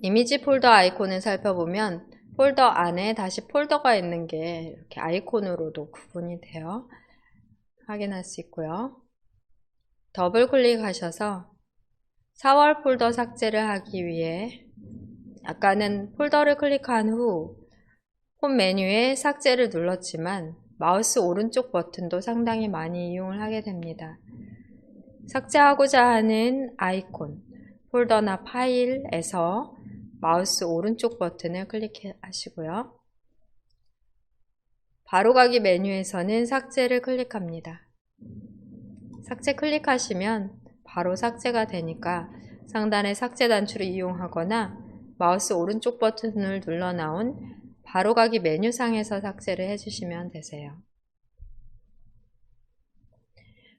이미지 폴더 아이콘을 살펴보면 폴더 안에 다시 폴더가 있는 게 이렇게 아이콘으로도 구분이 되어 확인할 수 있고요. 더블 클릭하셔서 4월 폴더 삭제를 하기 위해 아까는 폴더를 클릭한 후 홈 메뉴에 삭제를 눌렀지만 마우스 오른쪽 버튼도 상당히 많이 이용을 하게 됩니다. 삭제하고자 하는 아이콘, 폴더나 파일에서 마우스 오른쪽 버튼을 클릭하시고요. 바로가기 메뉴에서는 삭제를 클릭합니다. 삭제 클릭하시면 바로 삭제가 되니까 상단의 삭제 단추를 이용하거나 마우스 오른쪽 버튼을 눌러 나온 바로가기 메뉴상에서 삭제를 해주시면 되세요.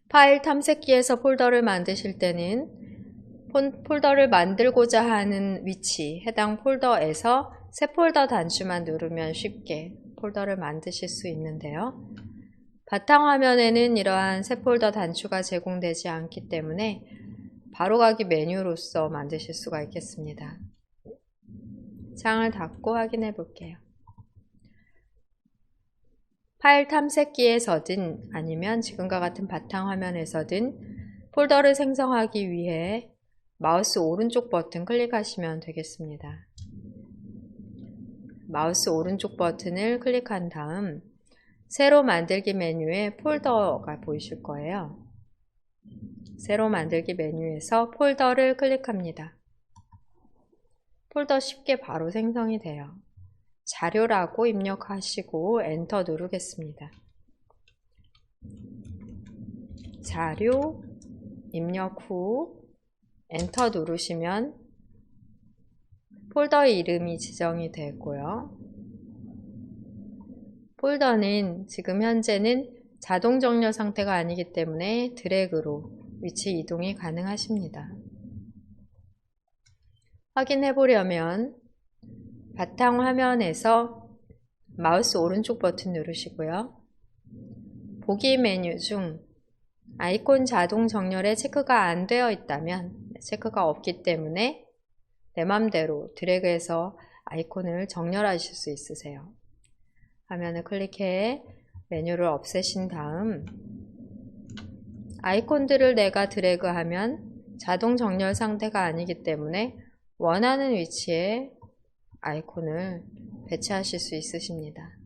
파일 탐색기에서 폴더를 만드실 때는 폴더를 만들고자 하는 위치, 해당 폴더에서 새 폴더 단추만 누르면 쉽게 폴더를 만드실 수 있는데요. 바탕화면에는 이러한 새 폴더 단추가 제공되지 않기 때문에 바로가기 메뉴로서 만드실 수가 있겠습니다. 창을 닫고 확인해 볼게요. 파일 탐색기에서든 아니면 지금과 같은 바탕화면에서든 폴더를 생성하기 위해 마우스 오른쪽 버튼 클릭하시면 되겠습니다. 마우스 오른쪽 버튼을 클릭한 다음 새로 만들기 메뉴에 폴더가 보이실 거예요. 새로 만들기 메뉴에서 폴더를 클릭합니다. 폴더 쉽게 바로 생성이 돼요. 자료라고 입력하시고 엔터 누르겠습니다. 자료 입력 후 엔터 누르시면 폴더의 이름이 지정이 되고요. 폴더는 지금 현재는 자동 정렬 상태가 아니기 때문에 드래그로 위치 이동이 가능하십니다. 확인해 보려면 바탕 화면에서 마우스 오른쪽 버튼 누르시고요. 보기 메뉴 중 아이콘 자동 정렬에 체크가 안 되어 있다면 체크가 없기 때문에 내 맘대로 드래그해서 아이콘을 정렬하실 수 있으세요. 화면을 클릭해 메뉴를 없애신 다음 아이콘들을 내가 드래그하면 자동 정렬 상태가 아니기 때문에 원하는 위치에 아이콘을 배치하실 수 있으십니다.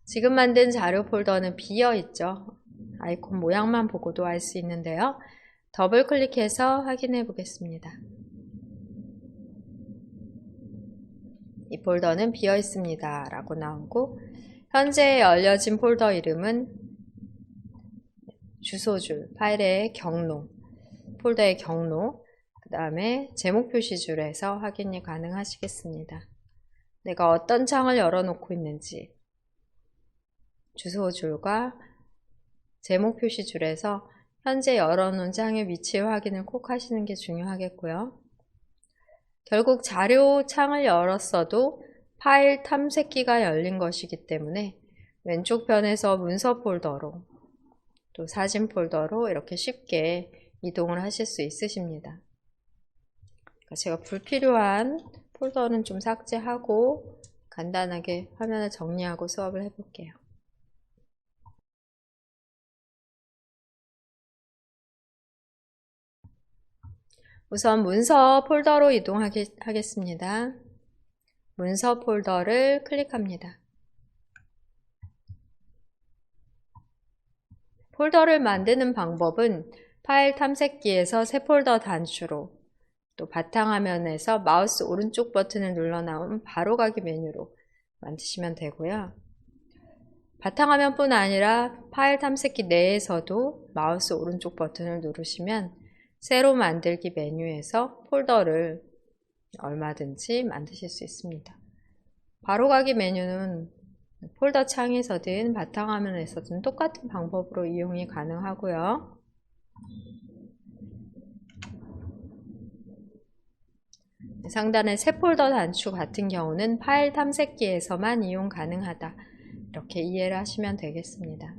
지금 만든 자료 폴더는 비어 있죠. 아이콘 모양만 보고도 알 수 있는데요. 더블 클릭해서 확인해 보겠습니다. 이 폴더는 비어 있습니다 라고 나오고 현재 열려진 폴더 이름은 주소줄, 파일의 경로, 폴더의 경로, 그 다음에 제목 표시줄에서 확인이 가능하시겠습니다. 내가 어떤 창을 열어놓고 있는지 주소줄과 제목 표시줄에서 현재 열어놓은 창의 위치 확인을 꼭 하시는 게 중요하겠고요. 결국 자료 창을 열었어도 파일 탐색기가 열린 것이기 때문에 왼쪽 편에서 문서 폴더로 또 사진 폴더로 이렇게 쉽게 이동을 하실 수 있으십니다. 제가 불필요한 폴더는 좀 삭제하고 간단하게 화면을 정리하고 수업을 해볼게요. 우선 문서 폴더로 이동하겠습니다. 문서 폴더를 클릭합니다. 폴더를 만드는 방법은 파일 탐색기에서 새 폴더 단추로 또 바탕화면에서 마우스 오른쪽 버튼을 눌러 나온 바로가기 메뉴로 만드시면 되고요. 바탕화면뿐 아니라 파일 탐색기 내에서도 마우스 오른쪽 버튼을 누르시면 새로 만들기 메뉴에서 폴더를 얼마든지 만드실 수 있습니다. 바로가기 메뉴는 폴더 창에서든 바탕화면에서든 똑같은 방법으로 이용이 가능하고요. 상단의 새 폴더 단추 같은 경우는 파일 탐색기에서만 이용 가능하다. 이렇게 이해를 하시면 되겠습니다.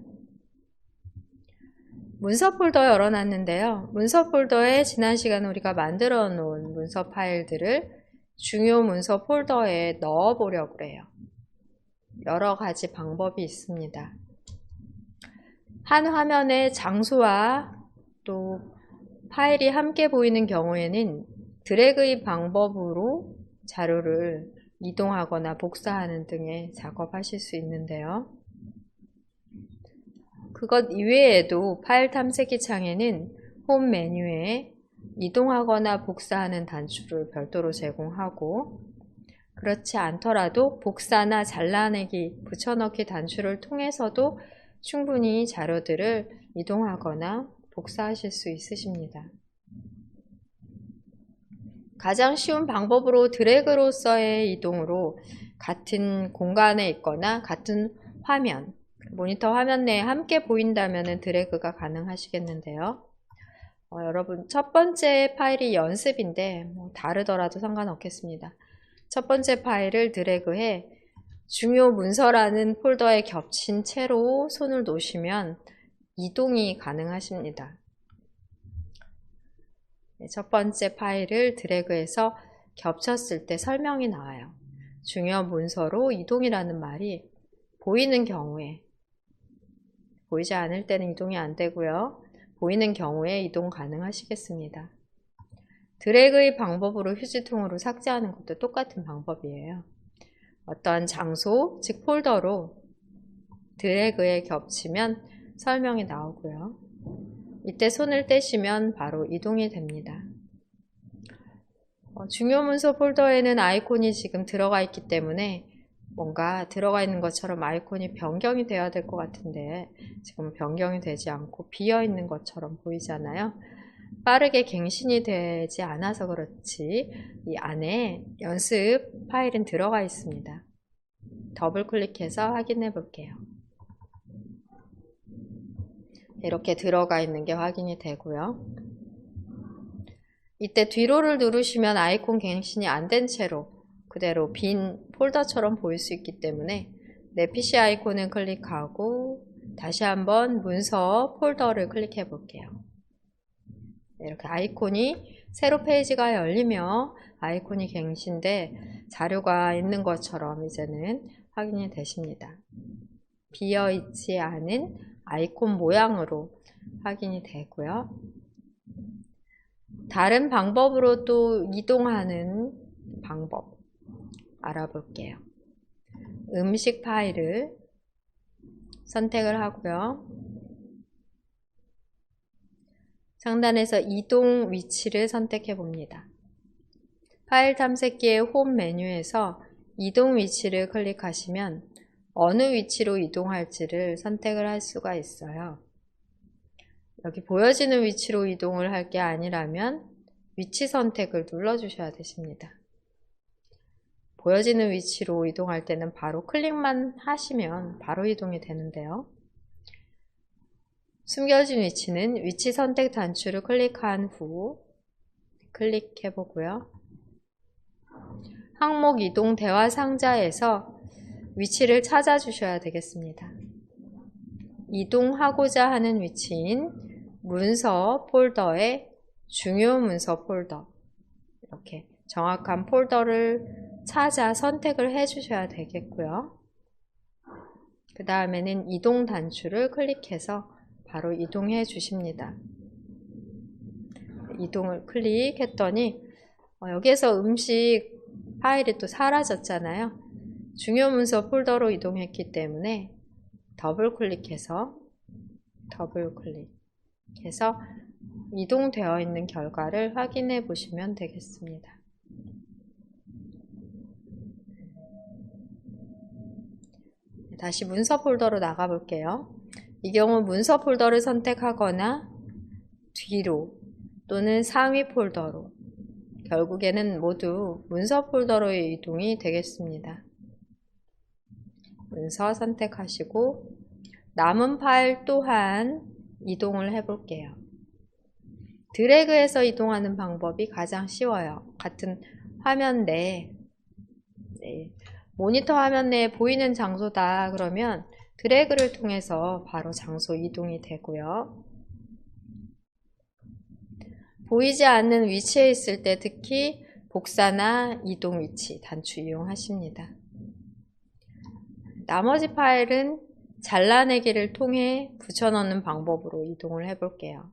문서 폴더 열어놨는데요. 문서 폴더에 지난 시간에 우리가 만들어 놓은 문서 파일들을 중요 문서 폴더에 넣어 보려고 해요. 여러 가지 방법이 있습니다. 한 화면의 장소와 또 파일이 함께 보이는 경우에는 드래그의 방법으로 자료를 이동하거나 복사하는 등의 작업하실 수 있는데요. 그것 이외에도 파일 탐색기 창에는 홈 메뉴에 이동하거나 복사하는 단추를 별도로 제공하고 그렇지 않더라도 복사나 잘라내기, 붙여넣기 단추를 통해서도 충분히 자료들을 이동하거나 복사하실 수 있으십니다. 가장 쉬운 방법으로 드래그로서의 이동으로 같은 공간에 있거나 같은 화면, 모니터 화면 내에 함께 보인다면 드래그가 가능하시겠는데요. 여러분, 첫 번째 파일이 연습인데 다르더라도 상관없겠습니다. 첫 번째 파일을 드래그해 중요 문서라는 폴더에 겹친 채로 손을 놓으시면 이동이 가능하십니다. 첫 번째 파일을 드래그해서 겹쳤을 때 설명이 나와요. 중요 문서로 이동이라는 말이 보이는 경우에, 보이지 않을 때는 이동이 안 되고요. 보이는 경우에 이동 가능하시겠습니다. 드래그의 방법으로 휴지통으로 삭제하는 것도 똑같은 방법이에요. 어떠한 장소, 즉 폴더로 드래그에 겹치면 설명이 나오고요. 이때 손을 떼시면 바로 이동이 됩니다. 중요 문서 폴더에는 아이콘이 지금 들어가 있기 때문에 뭔가 들어가 있는 것처럼 아이콘이 변경이 되어야 될 것 같은데 지금 변경이 되지 않고 비어 있는 것처럼 보이잖아요. 빠르게 갱신이 되지 않아서 그렇지 이 안에 연습 파일은 들어가 있습니다. 더블 클릭해서 확인해 볼게요. 이렇게 들어가 있는 게 확인이 되고요. 이때 뒤로를 누르시면 아이콘 갱신이 안 된 채로 그대로 빈 폴더처럼 보일 수 있기 때문에 내 PC 아이콘을 클릭하고 다시 한번 문서 폴더를 클릭해 볼게요. 이렇게 아이콘이 새로 페이지가 열리며 아이콘이 갱신돼 자료가 있는 것처럼 이제는 확인이 되십니다. 비어있지 않은 아이콘 모양으로 확인이 되고요. 다른 방법으로 또 이동하는 방법 알아볼게요. 음식 파일을 선택을 하고요. 상단에서 이동 위치를 선택해 봅니다. 파일 탐색기의 홈 메뉴에서 이동 위치를 클릭하시면 어느 위치로 이동할지를 선택을 할 수가 있어요. 여기 보여지는 위치로 이동을 할 게 아니라면 위치 선택을 눌러주셔야 되십니다. 보여지는 위치로 이동할 때는 바로 클릭만 하시면 바로 이동이 되는데요. 숨겨진 위치는 위치 선택 단추를 클릭한 후 클릭해 보고요. 항목 이동 대화 상자에서 위치를 찾아 주셔야 되겠습니다. 이동하고자 하는 위치인 문서 폴더의 중요 문서 폴더, 이렇게 정확한 폴더를 찾아 선택을 해 주셔야 되겠고요. 그 다음에는 이동 단추를 클릭해서 바로 이동해 주십니다. 이동을 클릭했더니 여기에서 음식 파일이 또 사라졌잖아요. 중요 문서 폴더로 이동했기 때문에 더블 클릭해서 이동되어 있는 결과를 확인해 보시면 되겠습니다. 다시 문서 폴더로 나가 볼게요. 이 경우 문서 폴더를 선택하거나 뒤로 또는 상위 폴더로, 결국에는 모두 문서 폴더로의 이동이 되겠습니다. 문서 선택하시고 남은 파일 또한 이동을 해 볼게요. 드래그해서 이동하는 방법이 가장 쉬워요. 같은 화면 내에, 모니터 화면 내에 보이는 장소다 그러면 드래그를 통해서 바로 장소 이동이 되고요. 보이지 않는 위치에 있을 때 특히 복사나 이동 위치 단추 이용하십니다. 나머지 파일은 잘라내기를 통해 붙여넣는 방법으로 이동을 해 볼게요.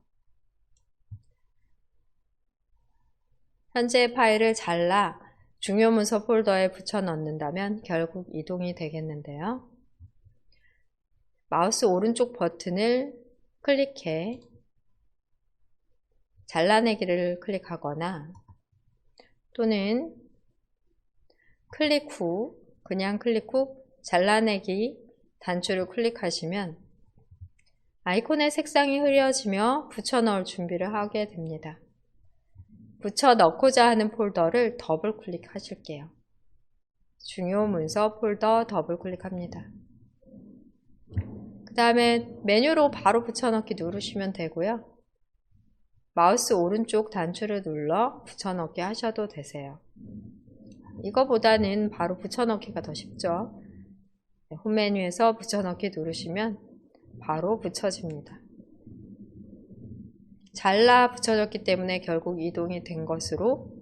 현재 파일을 잘라 중요 문서 폴더에 붙여 넣는다면 결국 이동이 되겠는데요. 마우스 오른쪽 버튼을 클릭해 잘라내기를 클릭하거나 또는 그냥 클릭 후 잘라내기 단추를 클릭하시면 아이콘의 색상이 흐려지며 붙여 넣을 준비를 하게 됩니다. 붙여 넣고자 하는 폴더를 더블 클릭하실게요. 중요 문서 폴더 더블 클릭합니다. 그 다음에 메뉴로 바로 붙여넣기 누르시면 되고요. 마우스 오른쪽 단추를 눌러 붙여넣기 하셔도 되세요. 이거보다는 바로 붙여넣기가 더 쉽죠. 홈 메뉴에서 붙여넣기 누르시면 바로 붙여집니다. 잘라 붙여졌기 때문에 결국 이동이 된 것으로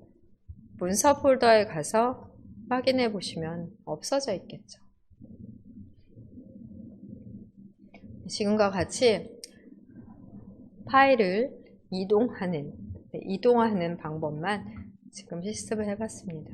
문서 폴더에 가서 확인해 보시면 없어져 있겠죠. 지금과 같이 파일을 이동하는 방법만 지금 실습을 해봤습니다.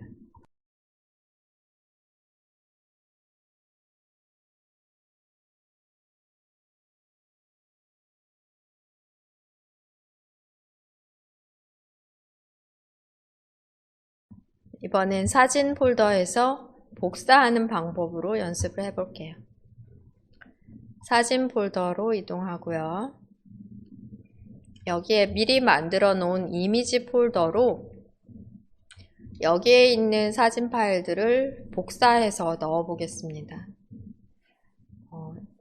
이번엔 사진 폴더에서 복사하는 방법으로 연습을 해볼게요. 사진 폴더로 이동하고요. 여기에 미리 만들어 놓은 이미지 폴더로 여기에 있는 사진 파일들을 복사해서 넣어 보겠습니다.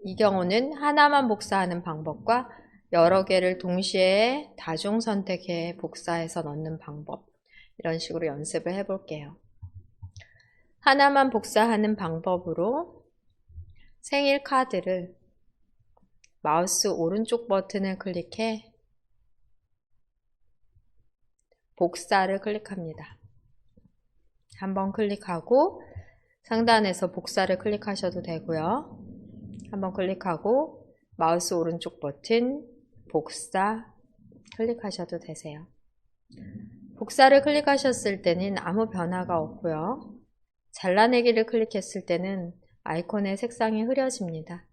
이 경우는 하나만 복사하는 방법과 여러 개를 동시에 다중 선택해 복사해서 넣는 방법, 이런 식으로 연습을 해볼게요. 하나만 복사하는 방법으로 생일 카드를 마우스 오른쪽 버튼을 클릭해 복사를 클릭합니다. 한번 클릭하고 상단에서 복사를 클릭하셔도 되고요. 한번 클릭하고 마우스 오른쪽 버튼 복사 클릭하셔도 되세요. 복사를 클릭하셨을 때는 아무 변화가 없고요. 잘라내기를 클릭했을 때는 아이콘의 색상이 흐려집니다.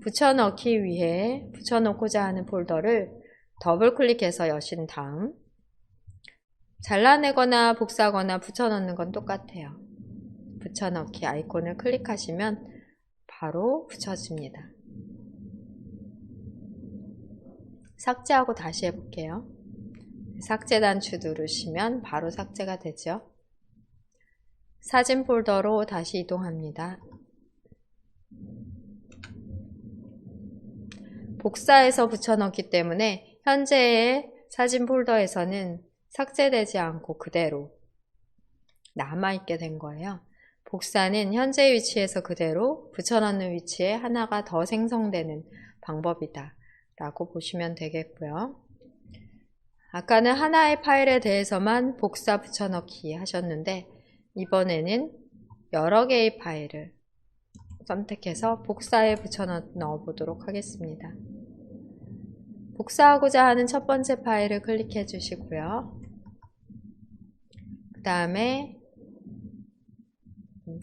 붙여넣기 위해 붙여놓고자 하는 폴더를 더블 클릭해서 여신 다음 잘라내거나 복사하거나 붙여넣는 건 똑같아요. 붙여넣기 아이콘을 클릭하시면 바로 붙여집니다. 삭제하고 다시 해볼게요. 삭제 단추 누르시면 바로 삭제가 되죠. 사진 폴더로 다시 이동합니다. 복사해서 붙여넣기 때문에 현재의 사진 폴더에서는 삭제되지 않고 그대로 남아있게 된 거예요. 복사는 현재 위치에서 그대로 붙여넣는 위치에 하나가 더 생성되는 방법이다 라고 보시면 되겠고요. 아까는 하나의 파일에 대해서만 복사 붙여넣기 하셨는데 이번에는 여러 개의 파일을 선택해서 복사에 붙여넣어 보도록 하겠습니다. 복사하고자 하는 첫 번째 파일을 클릭해 주시고요. 그 다음에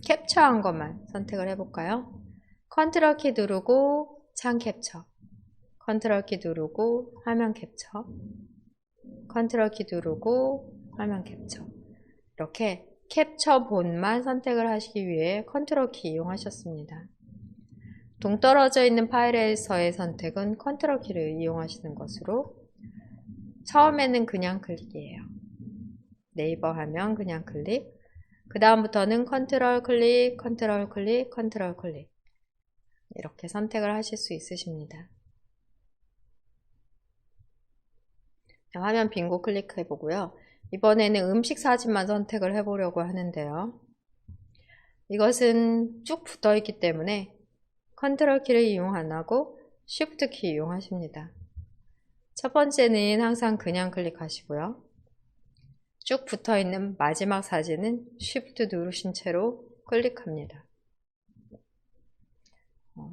캡처한 것만 선택을 해볼까요? 컨트롤 키 누르고 창 캡처, 컨트롤 키 누르고 화면 캡처, 컨트롤 키 누르고 화면 캡처. 이렇게 캡처 본만 선택을 하시기 위해 컨트롤 키 이용하셨습니다. 동떨어져 있는 파일에서의 선택은 컨트롤 키를 이용하시는 것으로 처음에는 그냥 클릭이에요. 네이버 하면 그냥 클릭, 그 다음부터는 컨트롤 클릭, 컨트롤 클릭, 컨트롤 클릭 이렇게 선택을 하실 수 있으십니다. 화면 빈고 클릭해 보고요. 이번에는 음식 사진만 선택을 해보려고 하는데요. 이것은 쭉 붙어 있기 때문에 컨트롤 키를 이용 안 하고 쉬프트 키 이용하십니다. 첫 번째는 항상 그냥 클릭하시고요. 쭉 붙어 있는 마지막 사진은 쉬프트 누르신 채로 클릭합니다.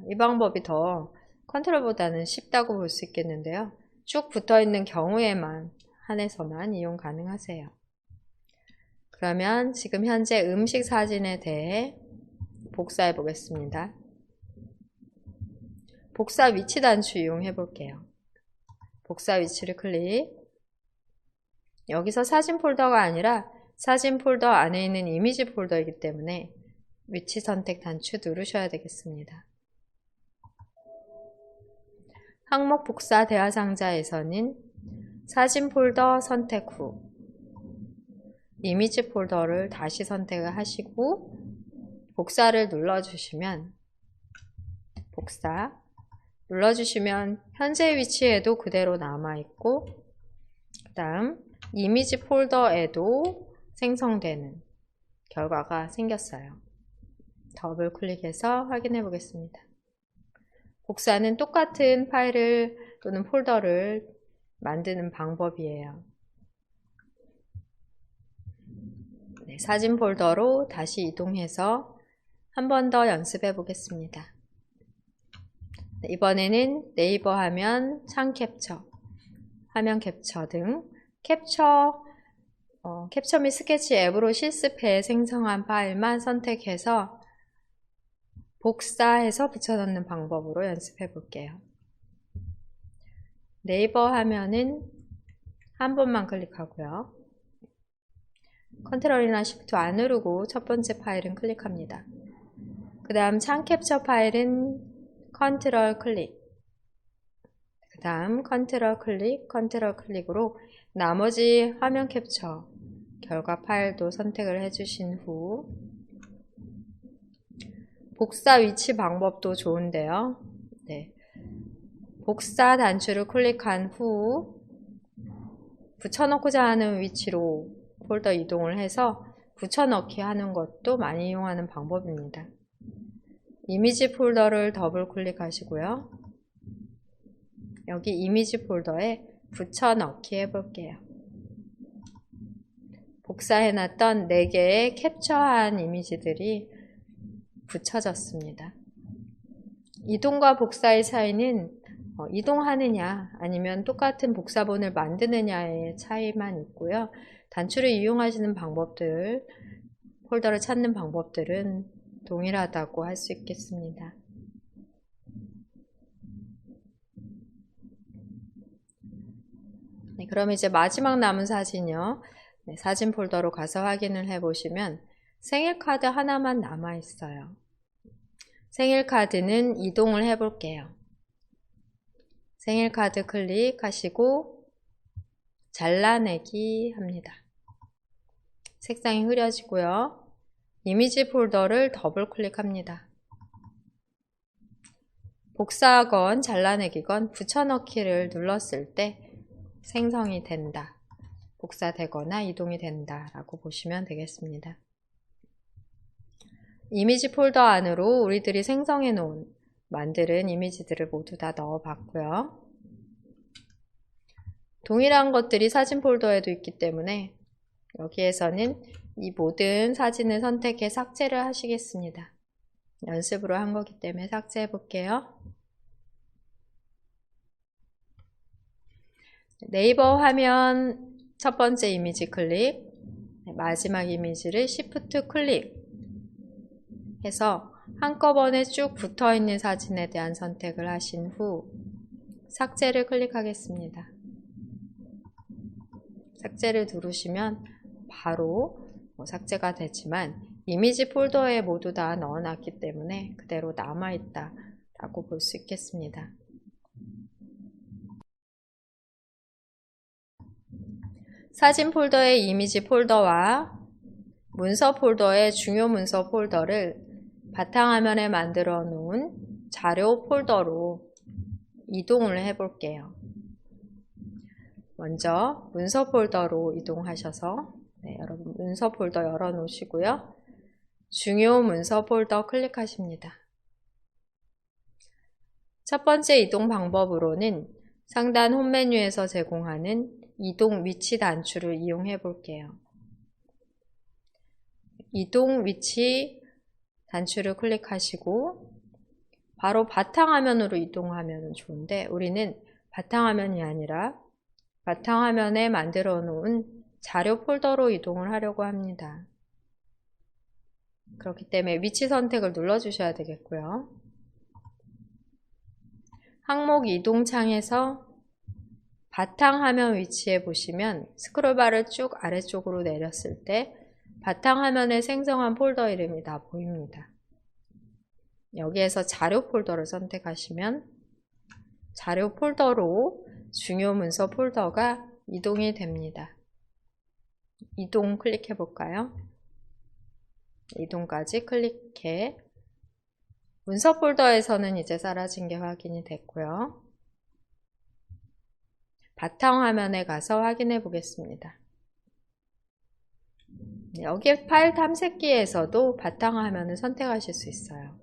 이 방법이 더 컨트롤보다는 쉽다고 볼 수 있겠는데요. 쭉 붙어 있는 경우에만 한해서만 이용 가능하세요. 그러면 지금 현재 음식 사진에 대해 복사해 보겠습니다. 복사 위치 단추 이용해 볼게요. 복사 위치를 클릭. 여기서 사진 폴더가 아니라 사진 폴더 안에 있는 이미지 폴더이기 때문에 위치 선택 단추 누르셔야 되겠습니다. 항목 복사 대화 상자에서는 사진 폴더 선택 후 이미지 폴더를 다시 선택을 하시고 복사를 눌러주시면 복사 눌러주시면 현재 위치에도 그대로 남아있고 그 다음 이미지 폴더에도 생성되는 결과가 생겼어요. 더블 클릭해서 확인해 보겠습니다. 복사는 똑같은 파일을 또는 폴더를 만드는 방법이에요. 네, 사진 폴더로 다시 이동해서 한 번 더 연습해 보겠습니다. 네, 이번에는 네이버 하면, 창 캡처, 화면 캡처 등 캡처 및 스케치 앱으로 실습해 생성한 파일만 선택해서 복사해서 붙여넣는 방법으로 연습해 볼게요. 네이버 하면은 한 번만 클릭하고요. 컨트롤이나 쉬프트 안 누르고 첫 번째 파일은 클릭합니다. 그 다음 창 캡처 파일은 컨트롤 클릭, 그 다음 컨트롤 클릭으로 나머지 화면 캡처 결과 파일도 선택을 해주신 후 복사 위치 방법도 좋은데요. 네. 복사 단추를 클릭한 후 붙여넣고자 하는 위치로 폴더 이동을 해서 붙여넣기 하는 것도 많이 이용하는 방법입니다. 이미지 폴더를 더블 클릭하시고요. 여기 이미지 폴더에 붙여넣기 해볼게요. 복사해놨던 4개의 캡처한 이미지들이 붙여졌습니다. 이동과 복사의 차이는 이동하느냐 아니면 똑같은 복사본을 만드느냐의 차이만 있고요. 단추를 이용하시는 방법들, 폴더를 찾는 방법들은 동일하다고 할 수 있겠습니다. 네, 그럼 이제 마지막 남은 사진이요. 네, 사진 폴더로 가서 확인을 해보시면 생일카드 하나만 남아 있어요. 생일카드는 이동을 해볼게요. 생일카드 클릭하시고 잘라내기 합니다. 색상이 흐려지고요. 이미지 폴더를 더블 클릭합니다. 복사하건 잘라내기건 붙여넣기를 눌렀을 때 생성이 된다, 복사되거나 이동이 된다 라고 보시면 되겠습니다. 이미지 폴더 안으로 우리들이 생성해 놓은 만드는 이미지들을 모두 다 넣어 봤고요. 동일한 것들이 사진 폴더에도 있기 때문에 여기에서는 이 모든 사진을 선택해 삭제를 하시겠습니다. 연습으로 한 거기 때문에 삭제해 볼게요. 네이버 화면 첫 번째 이미지 클릭, 마지막 이미지를 Shift 클릭 해서 한꺼번에 쭉 붙어 있는 사진에 대한 선택을 하신 후 삭제를 클릭하겠습니다. 삭제를 누르시면 바로 삭제가 되지만 이미지 폴더에 모두 다 넣어놨기 때문에 그대로 남아있다 라고 볼 수 있겠습니다. 사진 폴더의 이미지 폴더와 문서 폴더의 중요 문서 폴더를 바탕화면에 만들어 놓은 자료 폴더로 이동을 해 볼게요. 먼저 문서 폴더로 이동하셔서 여러분 문서 폴더 열어 놓으시고요. 중요 문서 폴더 클릭하십니다. 첫 번째 이동 방법으로는 상단 홈 메뉴에서 제공하는 이동 위치 단추를 이용해 볼게요. 이동 위치 단추를 클릭하시고 바로 바탕화면으로 이동하면 좋은데 우리는 바탕화면이 아니라 바탕화면에 만들어 놓은 자료 폴더로 이동을 하려고 합니다. 그렇기 때문에 위치 선택을 눌러 주셔야 되겠고요. 항목 이동 창에서 바탕화면 위치에 보시면 스크롤바를 쭉 아래쪽으로 내렸을 때 바탕화면에 생성한 폴더 이름이 다 보입니다. 여기에서 자료 폴더를 선택하시면 자료 폴더로 중요 문서 폴더가 이동이 됩니다. 이동 클릭해 볼까요? 이동까지 클릭해 문서 폴더에서는 이제 사라진 게 확인이 됐고요. 바탕화면에 가서 확인해 보겠습니다. 여기 파일 탐색기에서도 바탕화면을 선택하실 수 있어요.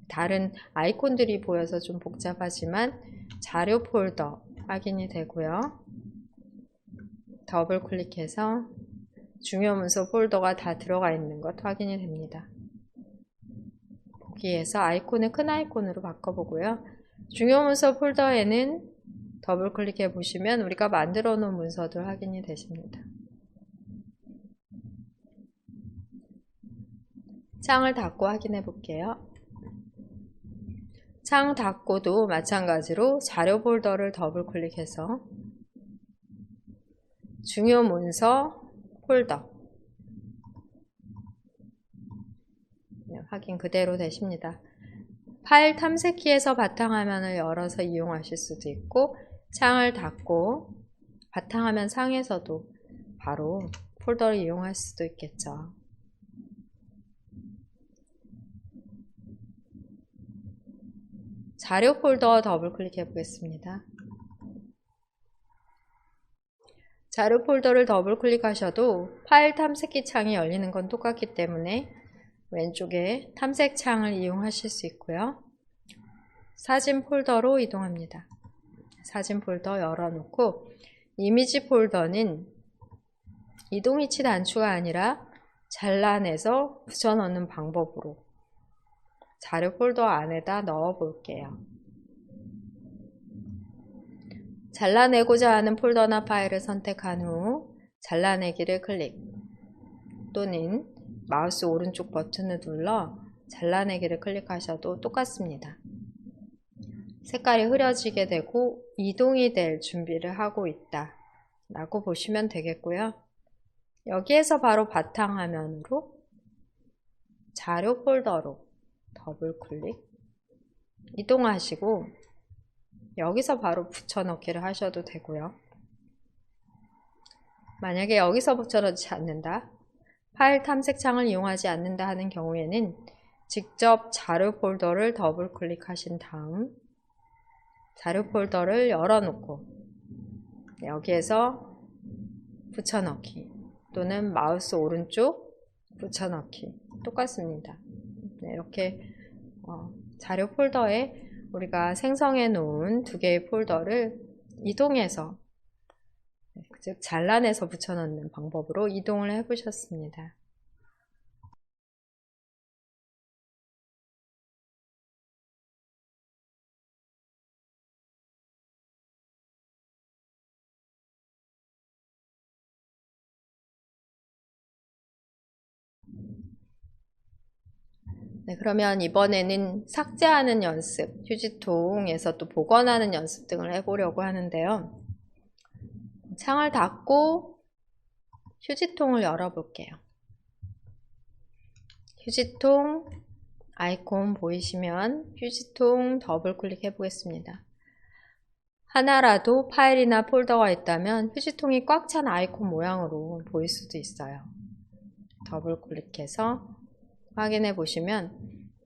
다른 아이콘들이 보여서 좀 복잡하지만 자료 폴더 확인이 되고요. 더블 클릭해서 중요 문서 폴더가 다 들어가 있는 것 확인이 됩니다. 보기에서 아이콘을 큰 아이콘으로 바꿔보고요. 중요 문서 폴더에는 더블 클릭해 보시면 우리가 만들어 놓은 문서들 확인이 되십니다. 창을 닫고 확인해 볼게요. 창 닫고도 마찬가지로 자료 폴더를 더블 클릭해서 중요 문서 폴더 확인 그대로 되십니다. 파일 탐색키에서 바탕화면을 열어서 이용하실 수도 있고 창을 닫고 바탕화면 상에서도 바로 폴더를 이용할 수도 있겠죠. 자료 폴더 더블 클릭해 보겠습니다. 자료 폴더를 더블 클릭하셔도 파일 탐색기 창이 열리는 건 똑같기 때문에 왼쪽에 탐색 창을 이용하실 수 있고요. 사진 폴더로 이동합니다. 사진 폴더 열어놓고 이미지 폴더는 이동위치 단추가 아니라 잘라내서 붙여넣는 방법으로 자료 폴더 안에다 넣어 볼게요. 잘라내고자 하는 폴더나 파일을 선택한 후 잘라내기를 클릭 또는 마우스 오른쪽 버튼을 눌러 잘라내기를 클릭하셔도 똑같습니다. 색깔이 흐려지게 되고 이동이 될 준비를 하고 있다 라고 보시면 되겠고요. 여기에서 바로 바탕화면으로 자료 폴더로 더블 클릭 이동하시고 여기서 바로 붙여넣기를 하셔도 되고요. 만약에 여기서 붙여넣지 않는다, 파일 탐색창을 이용하지 않는다 하는 경우에는 직접 자료 폴더를 더블 클릭하신 다음 자료 폴더를 열어놓고 여기에서 붙여넣기 또는 마우스 오른쪽 붙여넣기 똑같습니다. 네, 이렇게 자료 폴더에 우리가 생성해 놓은 두 개의 폴더를 이동해서 즉 잘라내서 붙여넣는 방법으로 이동을 해 보셨습니다. 네, 그러면 이번에는 삭제하는 연습, 휴지통에서 또 복원하는 연습 등을 해보려고 하는데요. 창을 닫고 휴지통을 열어볼게요. 휴지통 아이콘 보이시면 휴지통 더블 클릭해 보겠습니다. 하나라도 파일이나 폴더가 있다면 휴지통이 꽉 찬 아이콘 모양으로 보일 수도 있어요. 더블 클릭해서 확인해 보시면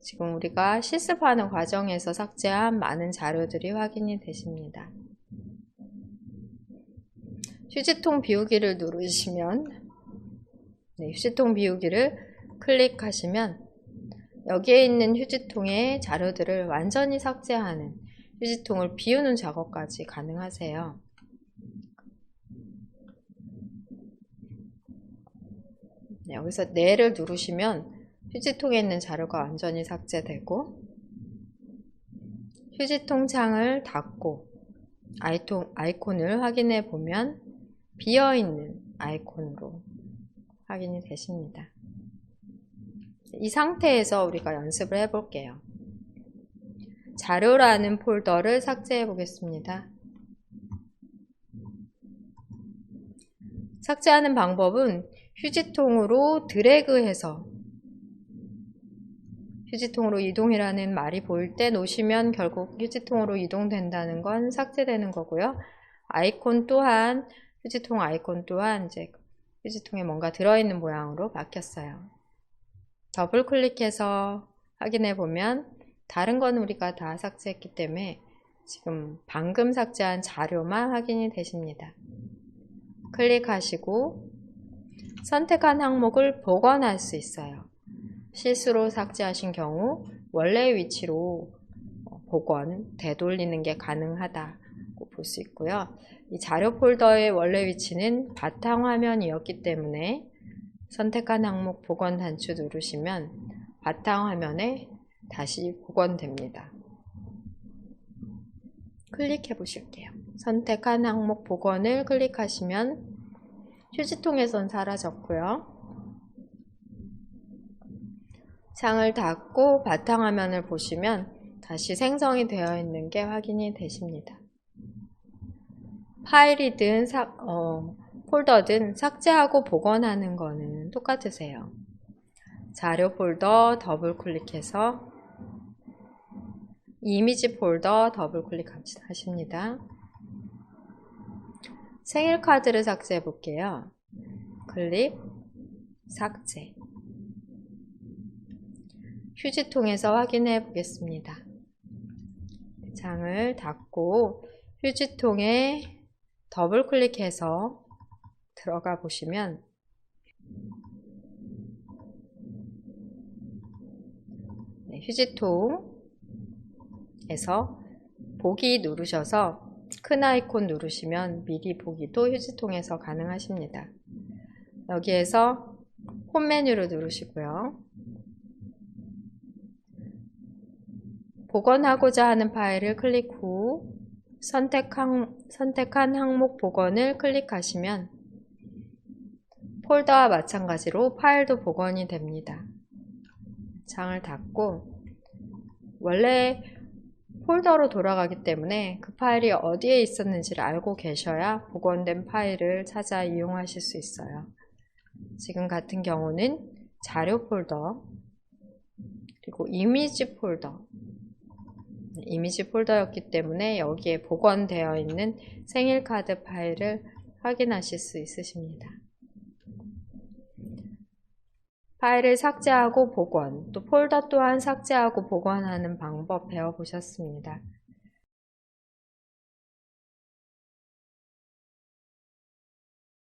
지금 우리가 실습하는 과정에서 삭제한 많은 자료들이 확인이 되십니다. 휴지통 비우기를 누르시면 휴지통 비우기를 클릭하시면 여기에 있는 휴지통의 자료들을 완전히 삭제하는 휴지통을 비우는 작업까지 가능하세요. 여기서 네를 누르시면 휴지통에 있는 자료가 완전히 삭제되고 휴지통 창을 닫고 아이콘을 확인해 보면 비어있는 아이콘으로 확인이 되십니다. 이 상태에서 우리가 연습을 해 볼게요. 자료라는 폴더를 삭제해 보겠습니다. 삭제하는 방법은 휴지통으로 드래그해서 휴지통으로 이동이라는 말이 보일 때 놓으시면 결국 휴지통으로 이동된다는 건 삭제되는 거고요. 아이콘 또한, 휴지통 아이콘 또한 이제 휴지통에 뭔가 들어있는 모양으로 바뀌었어요. 더블 클릭해서 확인해 보면 다른 건 우리가 다 삭제했기 때문에 지금 방금 삭제한 자료만 확인이 되십니다. 클릭하시고 선택한 항목을 복원할 수 있어요. 실수로 삭제하신 경우 원래 위치로 복원, 되돌리는 게 가능하다고 볼 수 있고요. 이 자료 폴더의 원래 위치는 바탕화면이었기 때문에 선택한 항목 복원 단추 누르시면 바탕화면에 다시 복원됩니다. 클릭해 보실게요. 선택한 항목 복원을 클릭하시면 휴지통에선 사라졌고요. 창을 닫고 바탕화면을 보시면 다시 생성이 되어 있는 게 확인이 되십니다. 파일이든 폴더든 삭제하고 복원하는 거는 똑같으세요. 자료 폴더 더블 클릭해서 이미지 폴더 더블 클릭하십니다. 생일 카드를 삭제해 볼게요. 클릭, 삭제. 휴지통에서 확인해 보겠습니다. 창을 닫고 휴지통에 더블 클릭해서 들어가 보시면 휴지통에서 보기 누르셔서 큰 아이콘 누르시면 미리 보기도 휴지통에서 가능하십니다. 여기에서 홈 메뉴를 누르시고요. 복원하고자 하는 파일을 클릭 후 선택한 항목 복원을 클릭하시면 폴더와 마찬가지로 파일도 복원이 됩니다. 창을 닫고 원래 폴더로 돌아가기 때문에 그 파일이 어디에 있었는지를 알고 계셔야 복원된 파일을 찾아 이용하실 수 있어요. 지금 같은 경우는 자료 폴더 그리고 이미지 폴더였기 때문에 여기에 복원되어 있는 생일 카드 파일을 확인하실 수 있으십니다. 파일을 삭제하고 복원, 또 폴더 또한 삭제하고 복원하는 방법 배워보셨습니다.